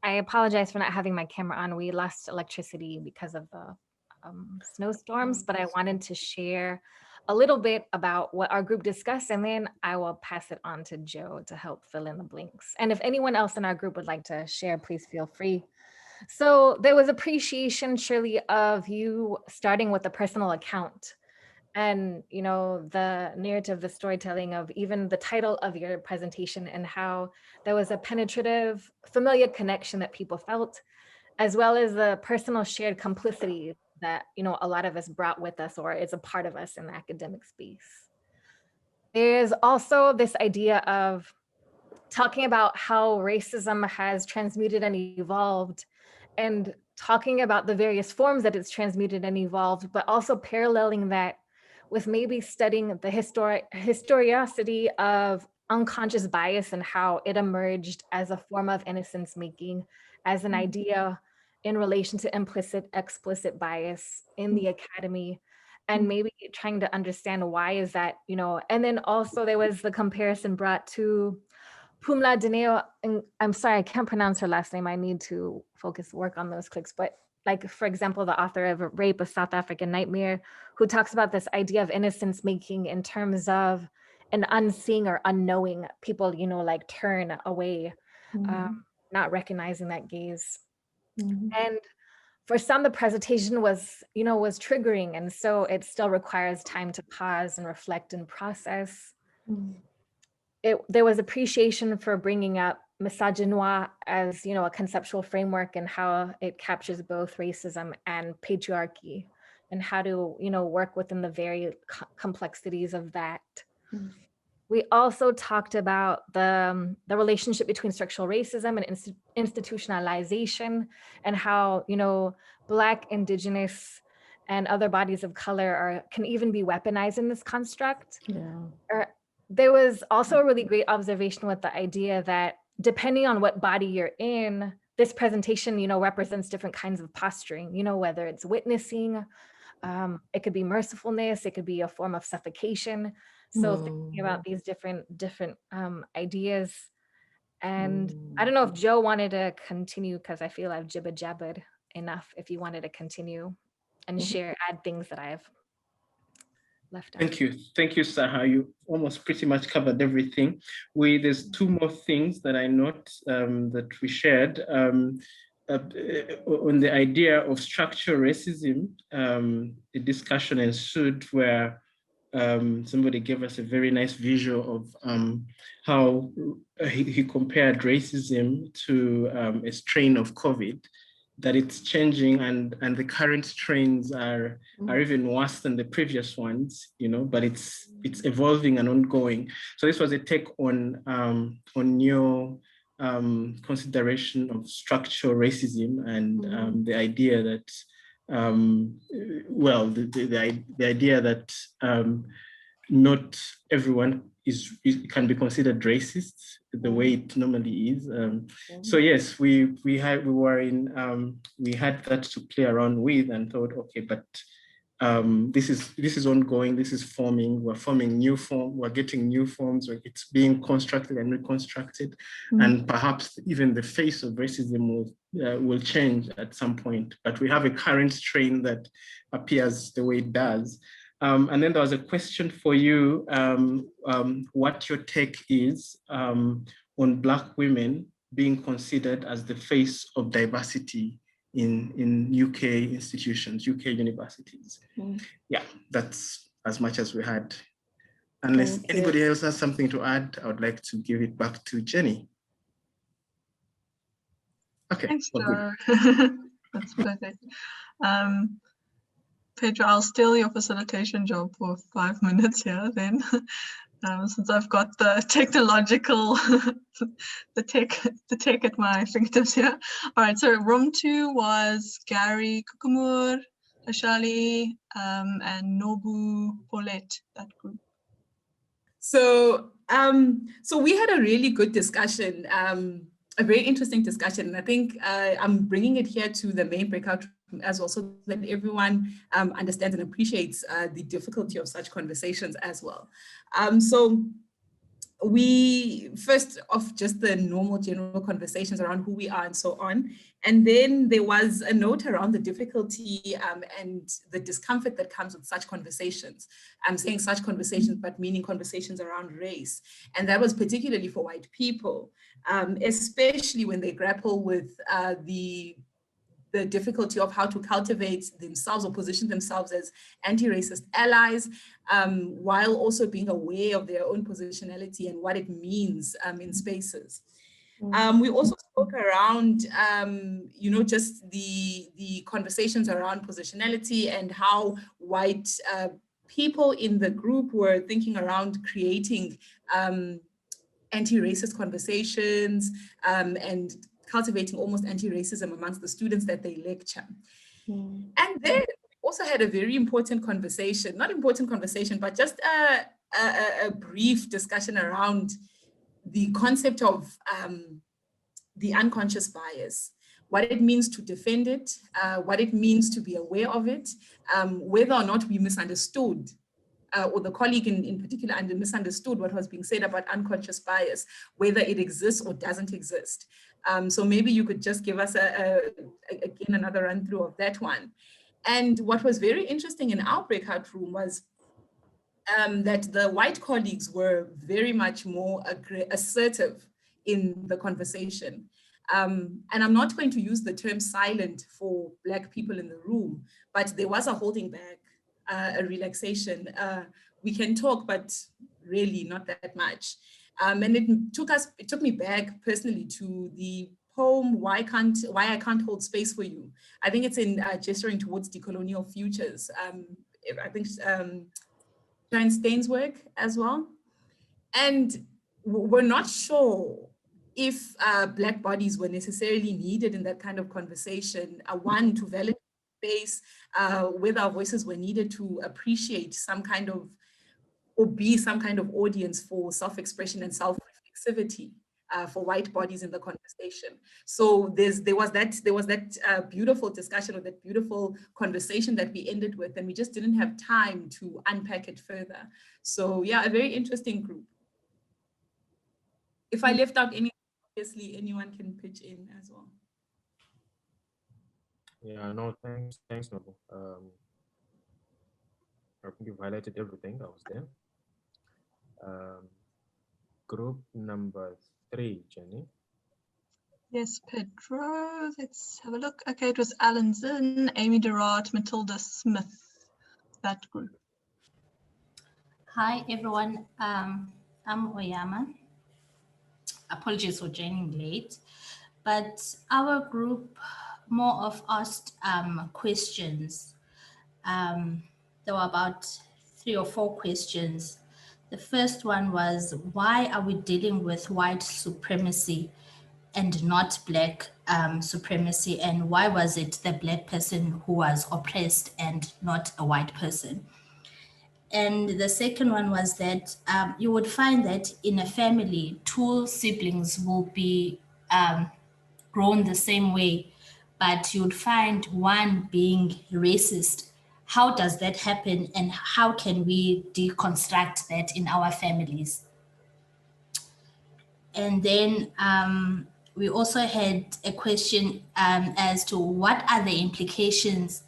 I apologize for not having my camera on. We lost electricity because of the snowstorms, but I wanted to share a little bit about what our group discussed, and then I will pass it on to Joe to help fill in the blanks. And if anyone else in our group would like to share, please feel free. So there was appreciation, Shirley, of you starting with a personal account. And, you know, the narrative, the storytelling of even the title of your presentation, and how there was a penetrative, familiar connection that people felt, as well as the personal shared complicity that, you know, a lot of us brought with us, or is a part of us in the academic space. There's also this idea of talking about how racism has transmuted and evolved, and talking about the various forms that it's transmuted and evolved, but also paralleling that with maybe studying the historicity of unconscious bias and how it emerged as a form of innocence making, as an idea in relation to implicit, explicit bias in the academy, and maybe trying to understand why is that, you know. And then also there was the comparison brought to Pumla Dineo, and I'm sorry, I can't pronounce her last name. I need to work on those clicks. But like, for example, the author of Rape, A South African Nightmare, who talks about this idea of innocence making in terms of an unseeing or unknowing people, you know, like turn away, not recognizing that gaze. And for some, the presentation was, you know, was triggering. And so it still requires time to pause and reflect and process. There was appreciation for bringing up misogynoir as, you know, a conceptual framework and how it captures both racism and patriarchy and how to, you know, work within the very complexities of that. We also talked about the relationship between structural racism and institutionalization, and how, you know, Black, Indigenous, and other bodies of color can even be weaponized in this construct. There was also a really great observation with the idea that depending on what body you're in, this presentation, you know, represents different kinds of posturing, you know, whether it's witnessing, it could be mercifulness, it could be a form of suffocation. So thinking about these different ideas. And I don't know if Joe wanted to continue, because I feel I've jibber jabbered enough, if you wanted to continue and add things that I've left out. Thank you, Saha. You almost pretty much covered everything. There's two more things that I note that we shared on the idea of structural racism. The discussion ensued where somebody gave us a very nice visual of how he compared racism to a strain of COVID, that it's changing, and the current strains are even worse than the previous ones, you know, but it's evolving and ongoing. So this was a take on your consideration of structural racism and the idea that the idea that not everyone can be considered racist the way it normally is. So yes, we had that to play around with and thought, okay, but this is ongoing, this is forming, we're forming new form, we're getting new forms, it's being constructed and reconstructed, and perhaps even the face of racism will change at some point, but we have a current strain that appears the way it does. And then there was a question for you, what your take is on Black women being considered as the face of diversity in UK institutions, UK universities. Yeah, that's as much as we had. Unless anybody else has something to add, I would like to give it back to Jenny. Okay. Thanks, Joe. That's perfect. Pedro, I'll steal your facilitation job for 5 minutes here then, since I've got the technological, the tech at my fingertips here. All right, so room 2 was Gary Kukumur, Ashali, and Nobu Paulette, that group. So, so we had a really good discussion, a very interesting discussion. And I think I'm bringing it here to the main breakout as well, so that everyone understands and appreciates the difficulty of such conversations as well. So we first off just the normal general conversations around who we are and so on. And then there was a note around the difficulty and the discomfort that comes with such conversations. I'm saying such conversations, but meaning conversations around race. And that was particularly for white people, especially when they grapple with the difficulty of how to cultivate themselves or position themselves as anti-racist allies, while also being aware of their own positionality and what it means in spaces. We also spoke around, you know, just the conversations around positionality and how white people in the group were thinking around creating anti-racist conversations and cultivating almost anti-racism amongst the students that they lecture. And then we also had a very important conversation, not important conversation, but just a brief discussion around the concept of the unconscious bias, what it means to defend it, what it means to be aware of it, whether or not we misunderstood, or the colleague in particular misunderstood what was being said about unconscious bias, whether it exists or doesn't exist. So maybe you could just give us again another run through of that one. And what was very interesting in our breakout room was that the white colleagues were very much more assertive in the conversation. And I'm not going to use the term silent for Black people in the room, but there was a holding back, a relaxation. We can talk, but really not that much. And it took me back personally to the poem, Why I Can't Hold Space for You. I think it's in Gesturing Towards Decolonial Futures. I think Sharon Stein's work as well. And we're not sure if Black bodies were necessarily needed in that kind of conversation. One, to validate space, whether our voices were needed to appreciate some kind of, or be some kind of audience for self-expression and self-reflexivity for white bodies in the conversation. So there was that beautiful discussion, or that beautiful conversation that we ended with, and we just didn't have time to unpack it further. So yeah, a very interesting group. If I left out any, obviously anyone can pitch in as well. Yeah, no, thanks, Noble. I think you've highlighted everything. I was there. Group number 3, Jenny. Yes, Pedro, let's have a look. Okay, it was Alan Zinn, Amy Durant, Matilda Smith, that group. Hi, everyone. I'm Oyama. Apologies for joining late, but our group more of asked questions. There were about 3 or 4 questions. The first one was, why are we dealing with white supremacy and not Black supremacy? And why was it the Black person who was oppressed and not a white person? And the second one was that you would find that in a family, 2 siblings will be grown the same way, but you'd find one being racist. How does that happen, and how can we deconstruct that in our families? And then we also had a question as to what are the implications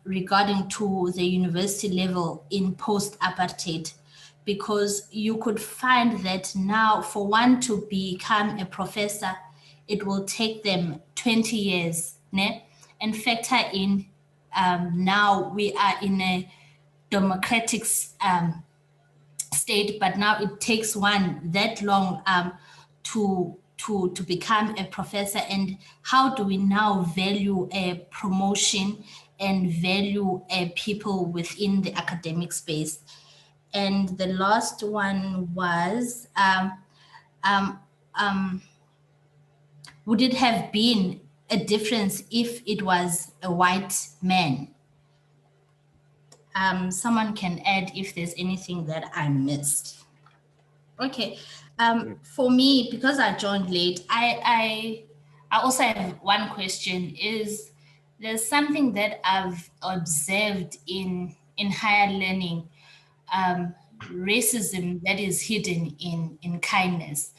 regarding to the university level in post-apartheid, because you could find that now for one to become a professor, it will take them 20 years, né? And factor in now we are in a democratic state, but now it takes one that long to become a professor. And how do we now value a promotion and value people within the academic space? And the last one was, would it have been a difference if it was a white man? Someone can add if there's anything that I missed. Okay, for me, because I joined late, I also have one question. Is there's something that I've observed in higher learning, racism that is hidden in kindness.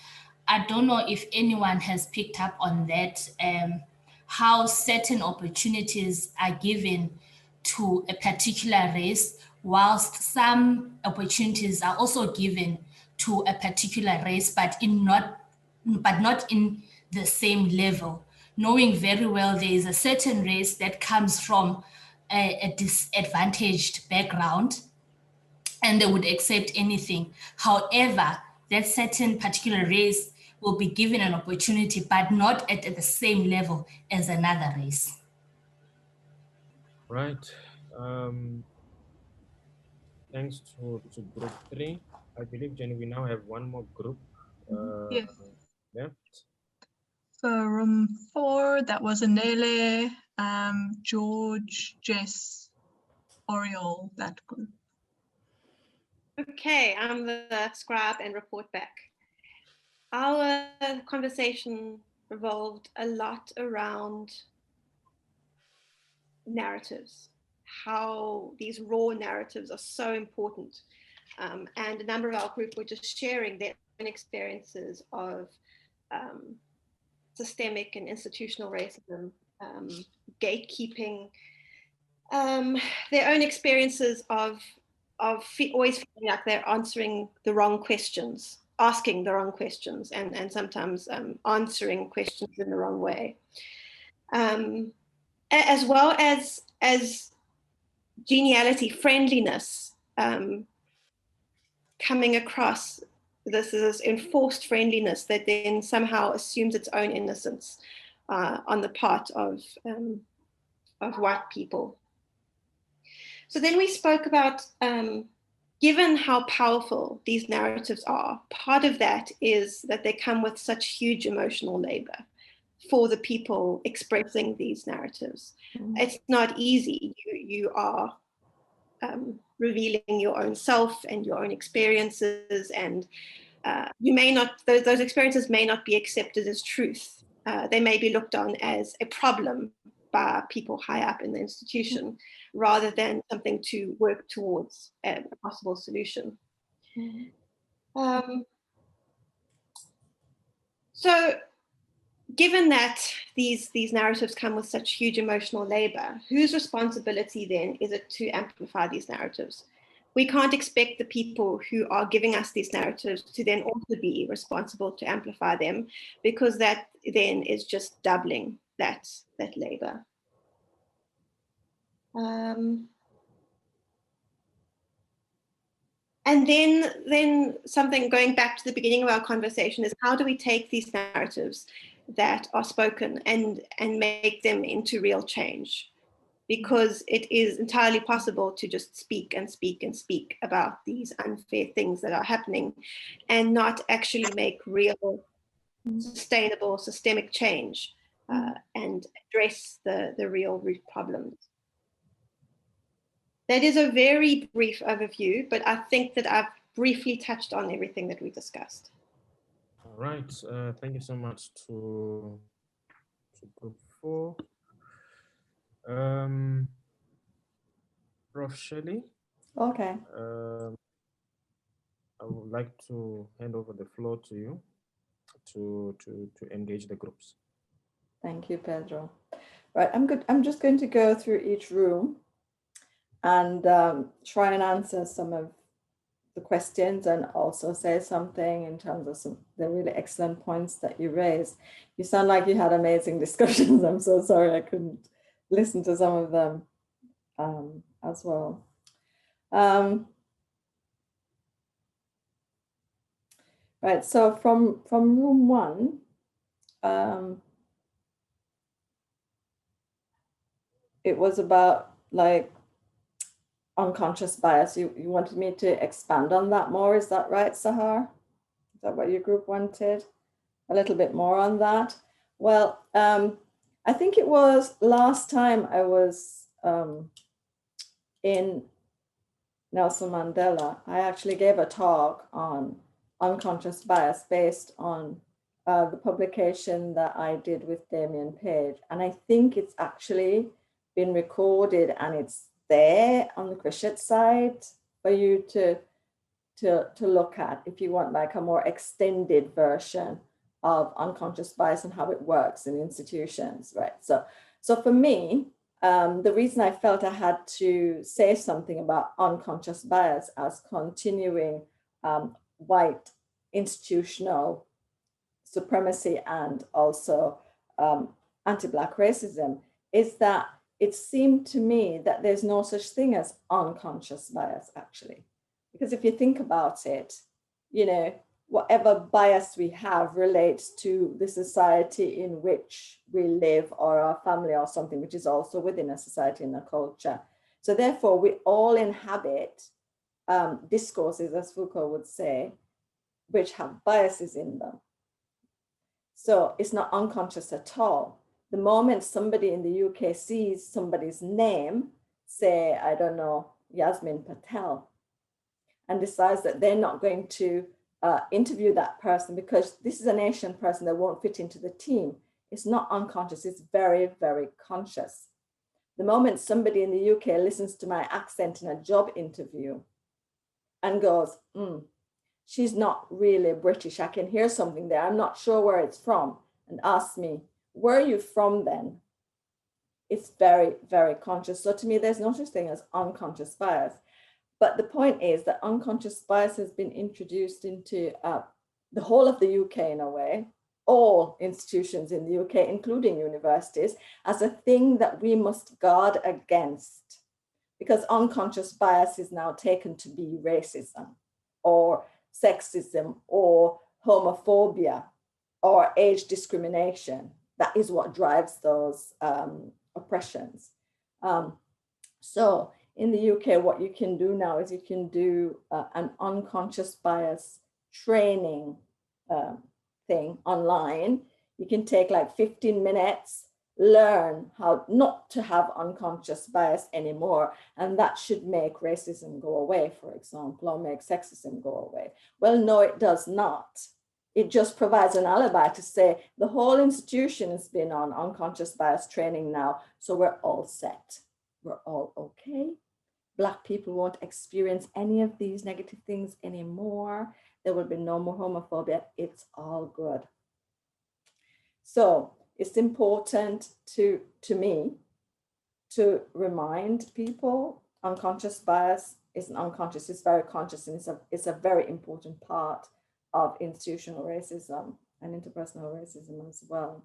I don't know if anyone has picked up on that, how certain opportunities are given to a particular race, whilst some opportunities are also given to a particular race, but not in the same level, knowing very well there is a certain race that comes from a disadvantaged background and they would accept anything. However, that certain particular race will be given an opportunity, but not at the same level as another race. Right. Thanks to group 3. I believe, Jenny, we now have one more group Yes. left. So room 4, that was Anele, George, Jess, Oriole, that group. Okay, I'm the scribe and report back. our conversation revolved a lot around narratives, how these raw narratives are so important. And a number of our group were just sharing their own experiences of systemic and institutional racism, gatekeeping, their own experiences of always feeling like they're answering the wrong questions, asking the wrong questions, and sometimes answering questions in the wrong way. As well as geniality, friendliness, coming across this enforced friendliness that then somehow assumes its own innocence on the part of white people. So then we spoke about, given how powerful these narratives are, part of that is that they come with such huge emotional labor for the people expressing these narratives. It's not easy. You are revealing your own self and your own experiences, and you may not, those experiences may not be accepted as truth. They may be looked on as a problem by people high up in the institution, rather than something to work towards a possible solution. So given that these narratives come with such huge emotional labor, whose responsibility then is it to amplify these narratives? We can't expect the people who are giving us these narratives to then also be responsible to amplify them, because that then is just doubling that labor. And then something going back to the beginning of our conversation is, how do we take these narratives that are spoken and make them into real change? Because it is entirely possible to just speak and speak and speak about these unfair things that are happening and not actually make real, sustainable, systemic change and address the real root problems. That is a very brief overview, but I think that I've briefly touched on everything that we discussed. All right, thank you so much to group 4. Prof. Shirley. Okay. I would like to hand over the floor to you to engage the groups. Thank you, Pedro. Right, I'm just going to go through each room and try and answer some of the questions and also say something in terms of the really excellent points that you raised. You sound like you had amazing discussions. I'm so sorry I couldn't listen to some of them as well. Right, so from room 1, it was about like unconscious bias. You wanted me to expand on that more, is that right, Sahar? Is that what your group wanted? A little bit more on that? Well, I think it was last time I was in Nelson Mandela, I actually gave a talk on unconscious bias based on the publication that I did with Damien Page. And I think it's actually been recorded and it's there on the Krishet site for you to look at if you want like a more extended version of unconscious bias and how it works in institutions, right? So for me, the reason I felt I had to say something about unconscious bias as continuing white institutional supremacy and also anti-Black racism is that it seemed to me that there's no such thing as unconscious bias, actually. Because if you think about it, you know, whatever bias we have relates to the society in which we live or our family or something, which is also within a society and a culture. So therefore, we all inhabit discourses, as Foucault would say, which have biases in them. So it's not unconscious at all. The moment somebody in the UK sees somebody's name, say, I don't know, Yasmin Patel, and decides that they're not going to interview that person, because this is an Asian person that won't fit into the team. It's not unconscious, it's very, very conscious. The moment somebody in the UK listens to my accent in a job interview and goes, she's not really British, I can hear something there, I'm not sure where it's from, and asks me, where are you from then? It's very, very conscious. So to me, there's no such thing as unconscious bias. But the point is that unconscious bias has been introduced into the whole of the UK in a way, all institutions in the UK, including universities, as a thing that we must guard against, because unconscious bias is now taken to be racism or sexism or homophobia or age discrimination. That is what drives those oppressions. So in the UK, what you can do now is you can do an unconscious bias training thing online. You can take like 15 minutes, learn how not to have unconscious bias anymore, and that should make racism go away, for example, or make sexism go away. Well, no, it does not. It just provides an alibi to say the whole institution has been on unconscious bias training now, so we're all set. We're all okay. Black people won't experience any of these negative things anymore. There will be no more homophobia. It's all good. So it's important to me to remind people unconscious bias isn't unconscious, it's very conscious, and it's a very important part of institutional racism and interpersonal racism as well.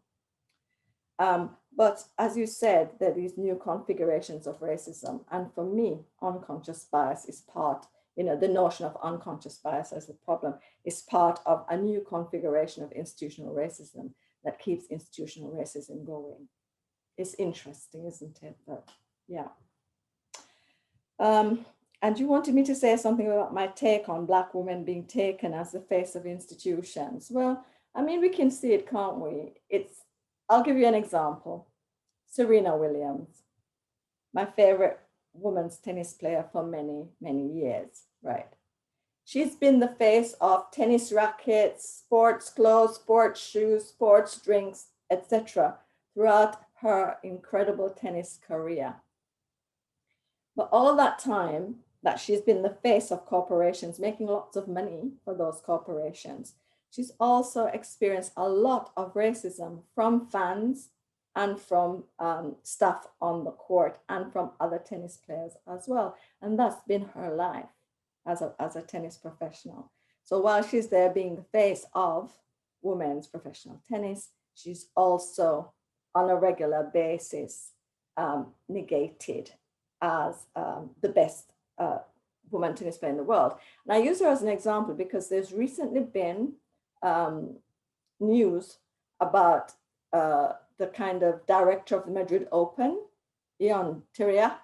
But as you said, there are these new configurations of racism. And for me, unconscious bias is part, the notion of unconscious bias as a problem is part of a new configuration of institutional racism that keeps institutional racism going. It's interesting, isn't it? But yeah. And you wanted me to say something about my take on Black women being taken as the face of institutions. Well, I mean, we can see it, can't we? I'll give you an example. Serena Williams, my favorite women's tennis player for many, many years, right? She's been the face of tennis rackets, sports clothes, sports shoes, sports drinks, etc. throughout her incredible tennis career. But all that time that she's been the face of corporations, making lots of money for those corporations, she's also experienced a lot of racism from fans and from staff on the court and from other tennis players as well. And that's been her life as a tennis professional. So while she's there being the face of women's professional tennis, she's also on a regular basis negated as the best woman tennis player in the world. And I use her as an example because there's recently been news about the kind of director of the Madrid Open, Ion Tiriac,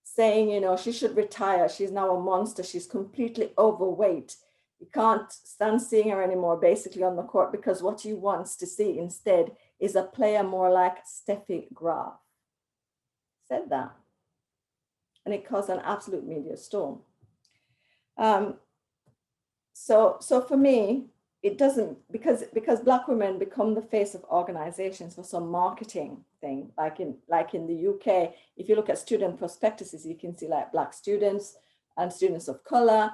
saying, she should retire. She's now a monster. She's completely overweight. You can't stand seeing her anymore, basically, on the court, because what he wants to see instead is a player more like Steffi Graf. Said that. And it caused an absolute media storm. So for me, it doesn't, because Black women become the face of organizations for some marketing thing, like in the UK, if you look at student prospectuses, you can see like Black students and students of color,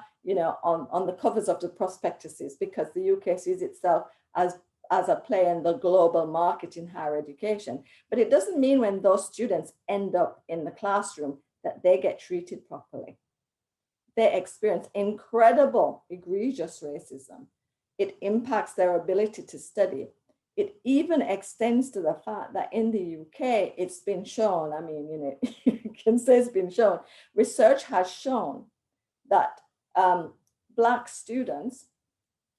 on the covers of the prospectuses, because the UK sees itself as a player in the global market in higher education. But it doesn't mean when those students end up in the classroom that they get treated properly. They experience incredible, egregious racism. It impacts their ability to study. It even extends to the fact that in the UK, it's been shown, I mean, you can say it's been shown, research has shown that Black students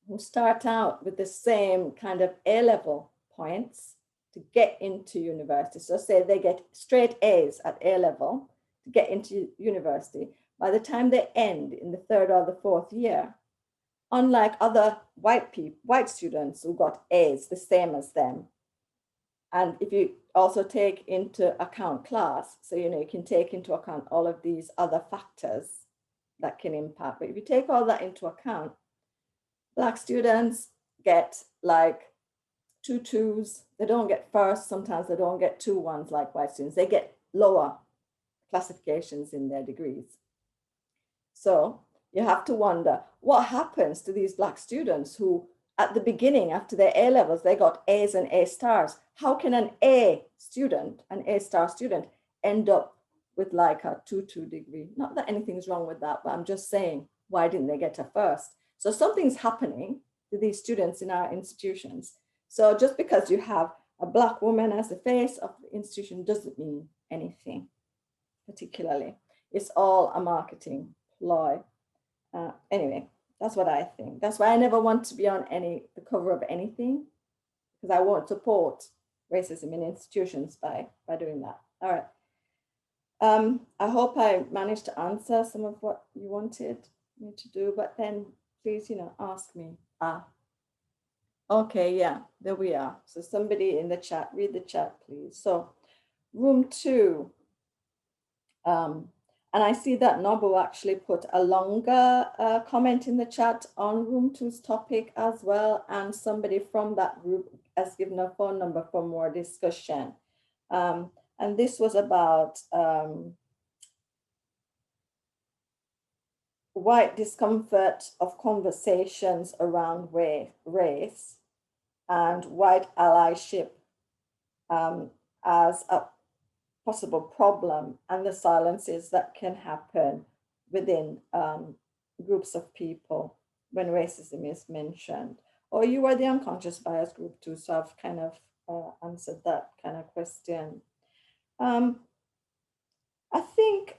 who start out with the same kind of A-level points to get into university, so say they get straight A's at A-level to get into university, by the time they end in the third or the fourth year, unlike other white students who got A's the same as them. And if you also take into account class, so you can take into account all of these other factors that can impact, but if you take all that into account, Black students get like 2 2s. They don't get first. Sometimes they don't get 2 1s like white students. They get lower classifications in their degrees. So you have to wonder what happens to these Black students who at the beginning, after their A levels, they got A's and A stars. How can an A student, an A star student, end up with like a 2-2 degree? Not that anything's wrong with that, but I'm just saying, why didn't they get a first? So something's happening to these students in our institutions. So just because you have a Black woman as the face of the institution doesn't mean anything particularly. It's all a marketing ploy. Anyway, that's what I think. That's why I never want to be on the cover of anything, because I won't support racism in institutions by doing that. All right. I hope I managed to answer some of what you wanted me to do, but then please, ask me. Okay, yeah, there we are. So somebody in the chat, read the chat, please. So room 2. And I see that Nobu actually put a longer comment in the chat on room 2's topic as well. And somebody from that group has given a phone number for more discussion. And this was about white discomfort of conversations around race and white allyship as a possible problem, and the silences that can happen within groups of people when racism is mentioned. Or you are the unconscious bias group too, so I've kind of answered that kind of question. I think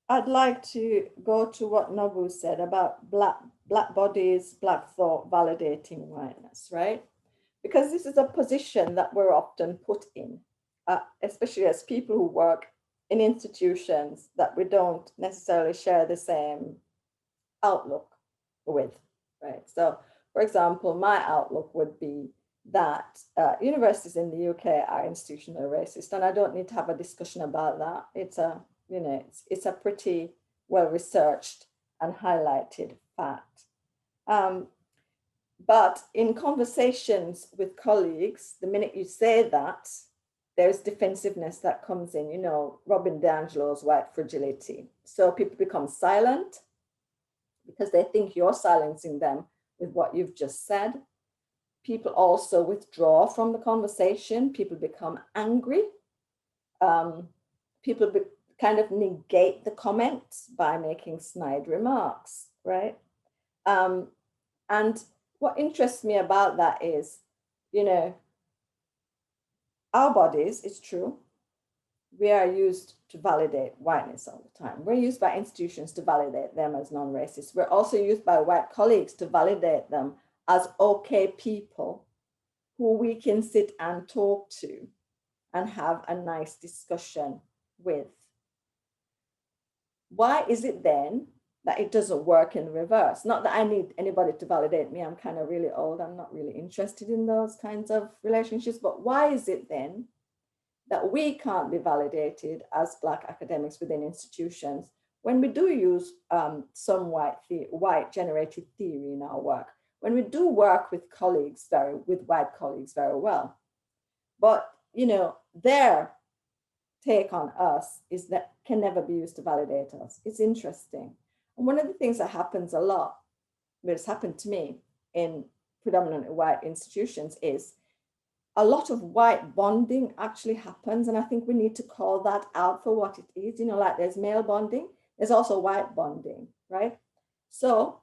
I'd like to go to what Nobu said about black bodies, Black thought validating whiteness, right? Because this is a position that we're often put in, especially as people who work in institutions that we don't necessarily share the same outlook with, right? So, for example, my outlook would be that universities in the UK are institutionally racist, and I don't need to have a discussion about that. It's a, it's a pretty well-researched and highlighted fact. But in conversations with colleagues, the minute you say that, there's defensiveness that comes in, Robin DiAngelo's white fragility. So people become silent because they think you're silencing them with what you've just said. People also withdraw from the conversation. People become angry. People kind of negate the comments by making snide remarks, right? And what interests me about that is, our bodies, it's true, we are used to validate whiteness all the time. We're used by institutions to validate them as non-racist. We're also used by white colleagues to validate them as okay people who we can sit and talk to and have a nice discussion with. Why is it then that it doesn't work in reverse? Not that I need anybody to validate me. I'm kind of really old. I'm not really interested in those kinds of relationships. But why is it then that we can't be validated as Black academics within institutions when we do use some white generated theory in our work, when we do work with colleagues, with white colleagues very well? But, their take on us is that can never be used to validate us. It's interesting. And one of the things that happens a lot, it's happened to me in predominantly white institutions, is a lot of white bonding actually happens. And I think we need to call that out for what it is. Like there's male bonding, there's also white bonding, right? So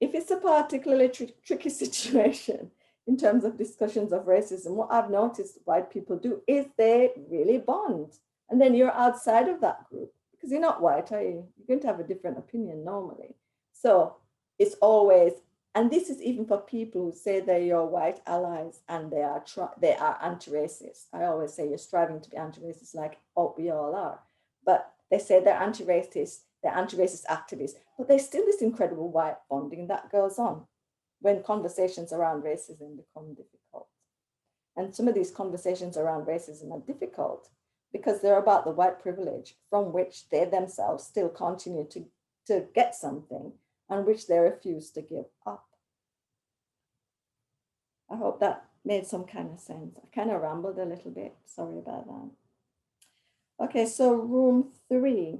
if it's a particularly tricky situation in terms of discussions of racism, what I've noticed white people do is they really bond. And then you're outside of that group because you're not white, are you? You're going to have a different opinion normally. So it's always, and this is even for people who say they're your white allies and they are anti-racist. I always say you're striving to be anti-racist, like we all are. But they say they're anti-racist activists, but there's still this incredible white bonding that goes on when conversations around racism become difficult. And some of these conversations around racism are difficult because they're about the white privilege from which they themselves still continue to get something and which they refuse to give up. I hope that made some kind of sense. I kind of rambled a little bit. Sorry about that. Okay, so room 3.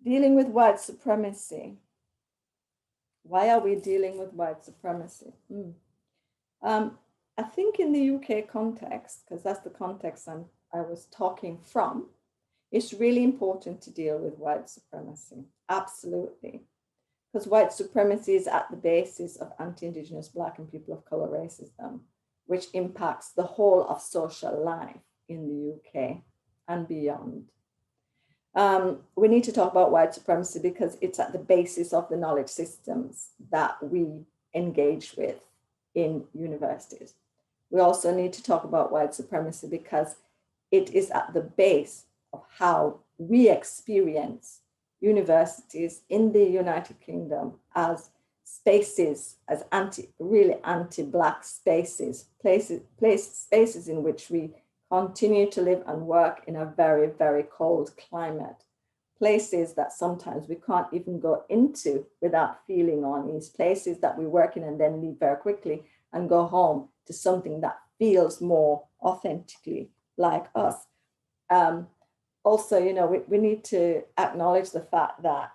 Dealing with white supremacy. Why are we dealing with white supremacy? I think in the UK context, because that's the context I was talking from, it's really important to deal with white supremacy. Absolutely. Because white supremacy is at the basis of anti-Indigenous, Black and people of color racism, which impacts the whole of social life in the UK and beyond. We need to talk about white supremacy because it's at the basis of the knowledge systems that we engage with in universities. We also need to talk about white supremacy because it is at the base of how we experience universities in the United Kingdom as spaces, as really anti-Black spaces, spaces in which we continue to live and work in a very, very cold climate, places that sometimes we can't even go into without feeling unease, places that we work in and then leave very quickly and go home to something that feels more authentically like us. Also, you know, we need to acknowledge the fact that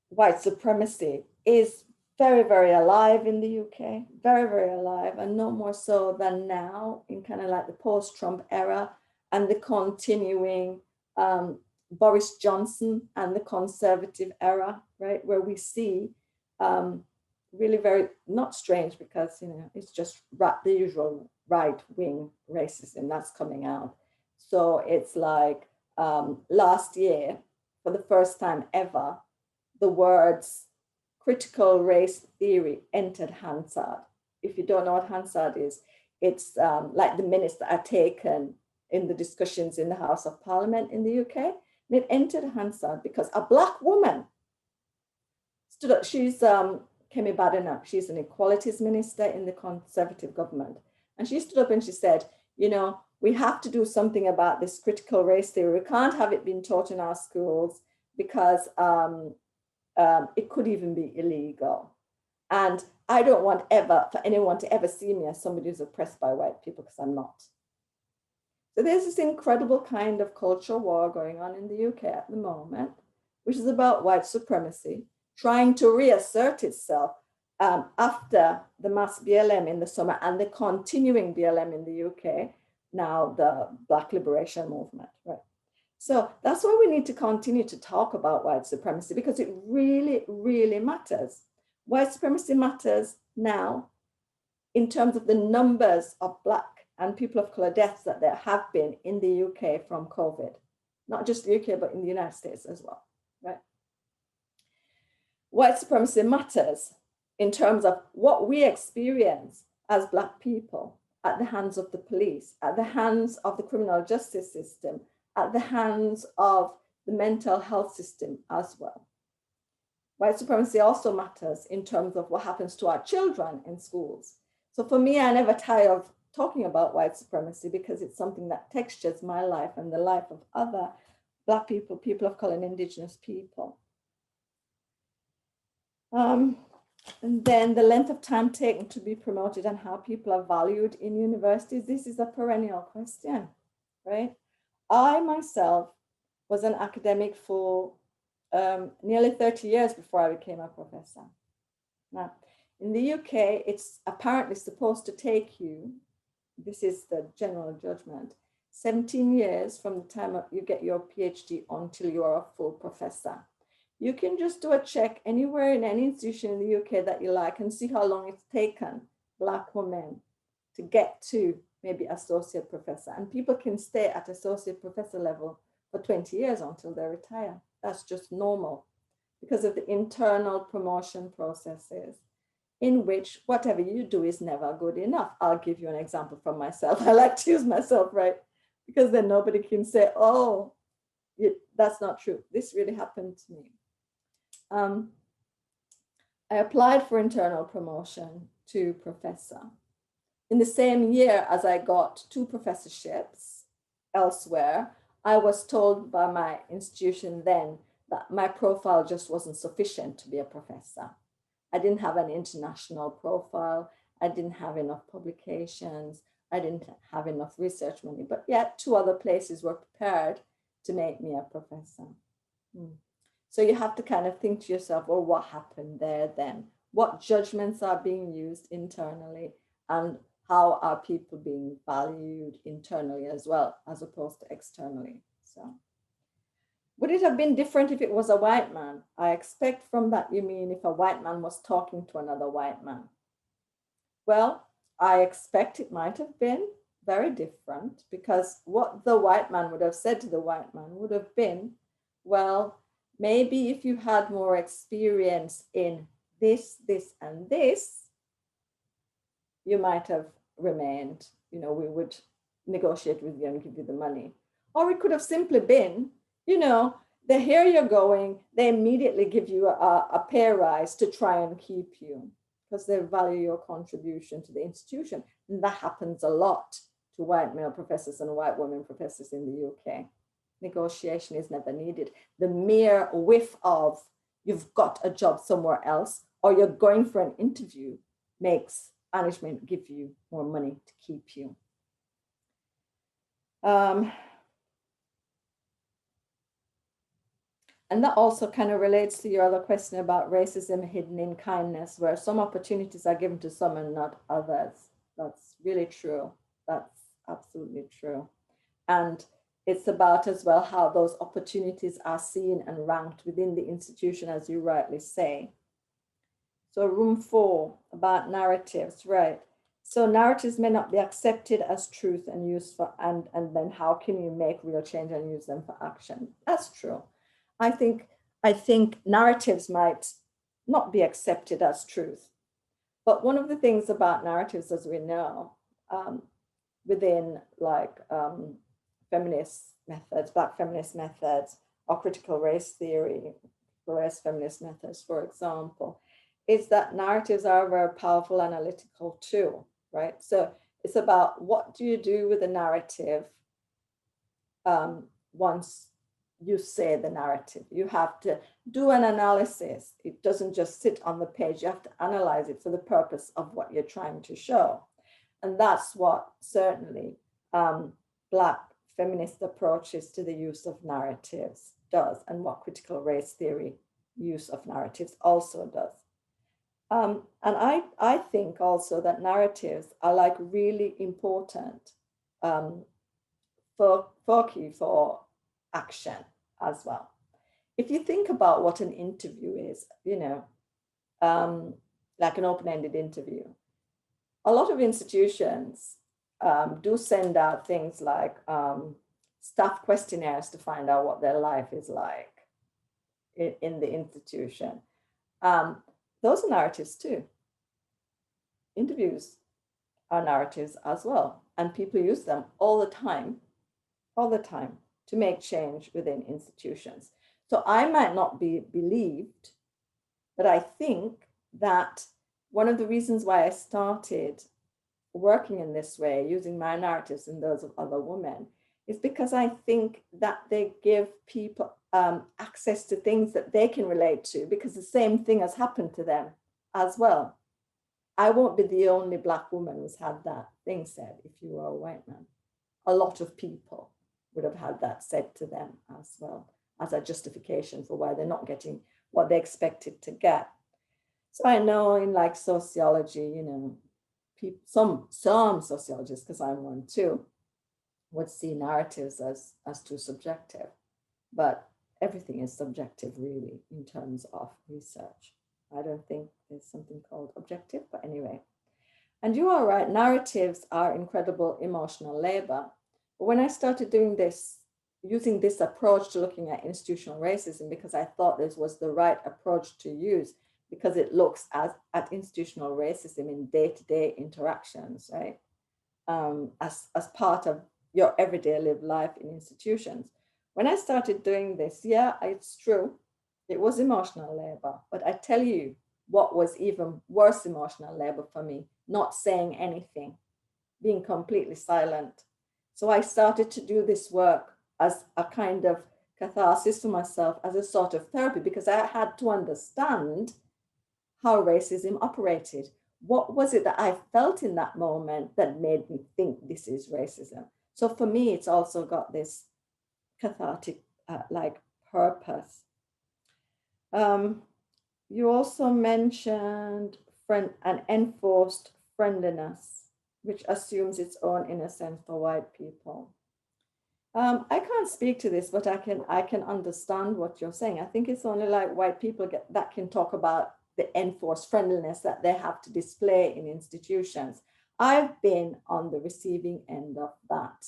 white supremacy is very, very alive in the UK, very, very alive, and no more so than now in kind of like the post-Trump era and the continuing Boris Johnson and the Conservative era, right, where we see really very, not strange because, you know, it's just the usual right-wing racism that's coming out. So it's like last year, for the first time ever, the words critical race theory entered Hansard. If you don't know what Hansard is, it's like the minutes that are taken in the discussions in the House of Parliament in the UK. And it entered Hansard because a Black woman stood up. She's Kemi Badenoch. She's an equalities minister in the Conservative government. And she stood up and she said, you know, we have to do something about this critical race theory. We can't have it being taught in our schools because it could even be illegal. And I don't want ever for anyone to ever see me as somebody who's oppressed by white people, because I'm not. So there's this incredible kind of cultural war going on in the UK at the moment, which is about white supremacy, trying to reassert itself after the mass BLM in the summer and the continuing BLM in the UK, now the Black Liberation Movement, right? So that's why we need to continue to talk about white supremacy, because it really, really matters. White supremacy matters now in terms of the numbers of Black and people of color deaths that there have been in the UK from COVID, not just the UK, but in the United States as well, right? White supremacy matters in terms of what we experience as Black people at the hands of the police, at the hands of the criminal justice system, at the hands of the mental health system as well. White supremacy also matters in terms of what happens to our children in schools. So for me, I never tire of talking about white supremacy because it's something that textures my life and the life of other Black people, people of color, and Indigenous people. And then the length of time taken to be promoted and how people are valued in universities. This is a perennial question, right? I myself was an academic for nearly 30 years before I became a professor. Now, in the UK, it's apparently supposed to take you, this is the general judgment, 17 years from the time you get your PhD until you are a full professor. You can just do a check anywhere in any institution in the UK that you like and see how long it's taken Black women to get to maybe associate professor. And people can stay at associate professor level for 20 years until they retire. That's just normal because of the internal promotion processes in which whatever you do is never good enough. I'll give you an example from myself. I like to use myself, right? Because then nobody can say, oh, that's not true. This really happened to me. I applied for internal promotion to professor. In the same year as I got 2 professorships elsewhere, I was told by my institution then that my profile just wasn't sufficient to be a professor. I didn't have an international profile. I didn't have enough publications. I didn't have enough research money, but yet 2 other places were prepared to make me a professor. So you have to kind of think to yourself, well, what happened there then? What judgments are being used internally, and how are people being valued internally as well, as opposed to externally? So would it have been different if it was a white man? I expect from that you mean if a white man was talking to another white man. Well, I expect it might have been very different, because what the white man would have said to the white man would have been, well, maybe if you had more experience in this, this, and this, you might have remained, you know, we would negotiate with you and give you the money. Or it could have simply been, you know, they hear you're going, they immediately give you a pay rise to try and keep you, because they value your contribution to the institution. And that happens a lot to white male professors and white women professors in the UK. Negotiation is never needed. The mere whiff of you've got a job somewhere else, or you're going for an interview, makes management give you more money to keep you. And that also kind of relates to your other question about racism hidden in kindness, where some opportunities are given to some and not others. That's really true. That's absolutely true. And it's about as well how those opportunities are seen and ranked within the institution, as you rightly say. So room 4, about narratives, right? So narratives may not be accepted as truth and used for, and then how can you make real change and use them for action? That's true. I think narratives might not be accepted as truth. But one of the things about narratives, as we know, within like feminist methods, Black feminist methods, or critical race theory, race feminist methods, for example, is that narratives are a very powerful analytical tool, right? So it's about what do you do with a narrative once you say the narrative. You have to do an analysis. It doesn't just sit on the page. You have to analyze it for the purpose of what you're trying to show. And that's what certainly Black feminist approaches to the use of narratives does, and what critical race theory use of narratives also does. And I think also that narratives are like really important for action as well. If you think about what an interview is, you know, like an open-ended interview, a lot of institutions do send out things like staff questionnaires to find out what their life is like in the institution. Those are narratives too. Interviews are narratives as well, and people use them all the time to make change within institutions. So I might not be believed, but I think that one of the reasons why I started working in this way, using my narratives and those of other women, is because I think that they give people access to things that they can relate to, because the same thing has happened to them as well. I won't be the only Black woman who's had that thing said if you were a white man. A lot of people would have had that said to them as well, as a justification for why they're not getting what they expected to get. So I know in like sociology, you know, some sociologists, because I'm one too, would see narratives as too subjective, but everything is subjective really in terms of research. I don't think there's something called objective, but anyway. And you are right, narratives are incredible emotional labor. But when I started doing this, using this approach to looking at institutional racism, because I thought this was the right approach to use, because it looks at institutional racism in day-to-day interactions, right? As part of your everyday lived life in institutions. When I started doing this, yeah, it's true, it was emotional labor, but I tell you what was even worse emotional labor for me, not saying anything, being completely silent. So I started to do this work as a kind of catharsis for myself, as a sort of therapy, because I had to understand how racism operated. What was it that I felt in that moment that made me think this is racism? So for me, it's also got this cathartic like purpose. You also mentioned an enforced friendliness, which assumes its own innocence for white people. I can't speak to this, but I can understand what you're saying. I think it's only like white people that can talk about the enforced friendliness that they have to display in institutions. I've been on the receiving end of that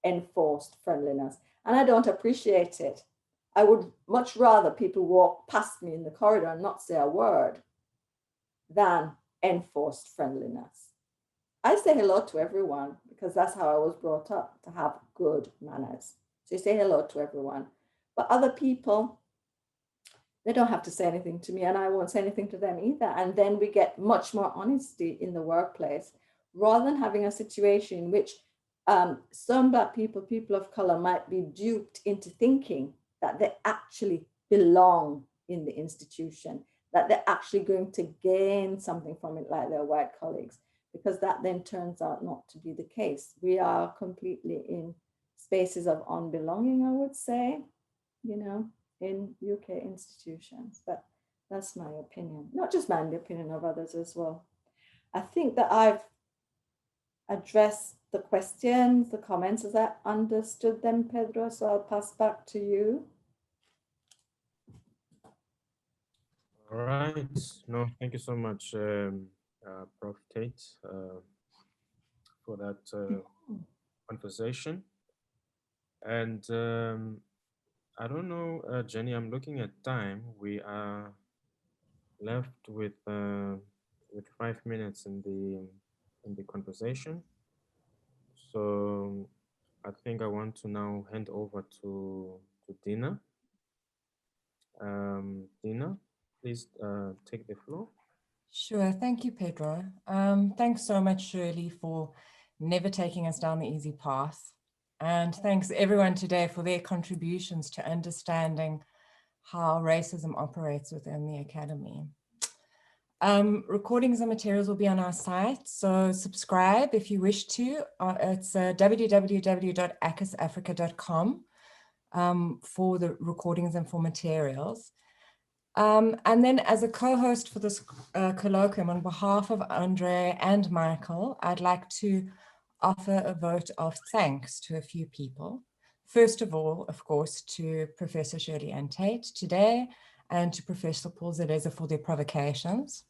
enforced friendliness, and I don't appreciate it. I would much rather people walk past me in the corridor and not say a word than enforced friendliness. I say hello to everyone because that's how I was brought up, to have good manners. So you say hello to everyone. But other people, they don't have to say anything to me, and I won't say anything to them either. And then we get much more honesty in the workplace, rather than having a situation in which some Black people, people of color, might be duped into thinking that they actually belong in the institution, that they're actually going to gain something from it like their white colleagues, because that then turns out not to be the case. We are completely in spaces of unbelonging, I would say, you know, in UK institutions. But that's my opinion, not just mine, the opinion of others as well. I think that I've addressed the questions, the comments as I understood them, Pedro, so I'll pass back to you. All right. No, thank you so much, Prof. Tate, for that conversation. And I don't know, Jenny, I'm looking at time. We are left with 5 minutes in the conversation. So I think I want to now hand over to Dina. Dina, please take the floor. Sure, thank you, Pedro. Thanks so much, Shirley, for never taking us down the easy path. And thanks everyone today for their contributions to understanding how racism operates within the Academy. Recordings and materials will be on our site, so subscribe if you wish to. It's www.ACUSAfrica.com for the recordings and for materials. And then as a co-host for this colloquium, on behalf of Andre and Michael, I'd like to offer a vote of thanks to a few people. First of all, of course, to Professor Shirley Anne Tate today, and to Professor Paul Zeleza for their provocations.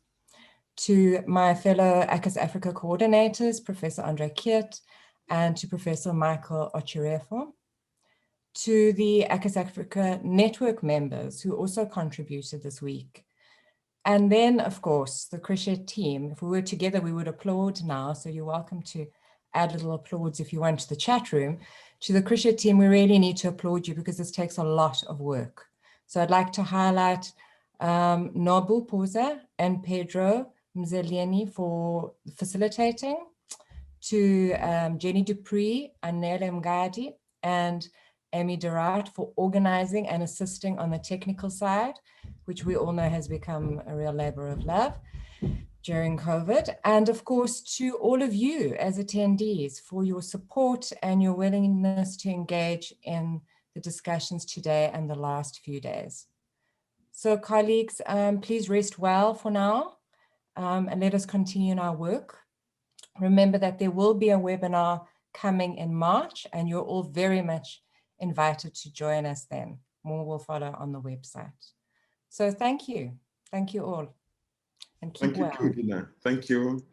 To my fellow ACUSAfrica coordinators, Professor Andre Kiert, and to Professor Michael Ochirefo. To the ACUSAfrica network members who also contributed this week. And then, of course, the Crochet team. If we were together, we would applaud now, so you're welcome to add little applauds if you want to the chat room. To the Crochet team, we really need to applaud you because this takes a lot of work. So I'd like to highlight Nobu Poza and Pedro Mzelieni for facilitating, to Jenny Dupree, Anele Mgadi, and Amy Durant for organizing and assisting on the technical side, which we all know has become a real labor of love during COVID. And of course, to all of you as attendees for your support and your willingness to engage in the discussions today and the last few days. So colleagues, please rest well for now and let us continue in our work. Remember that there will be a webinar coming in March, and you're all very much invited to join us then. More will follow on the website. So thank you all, and keep well. Thank you, Dina. Thank you.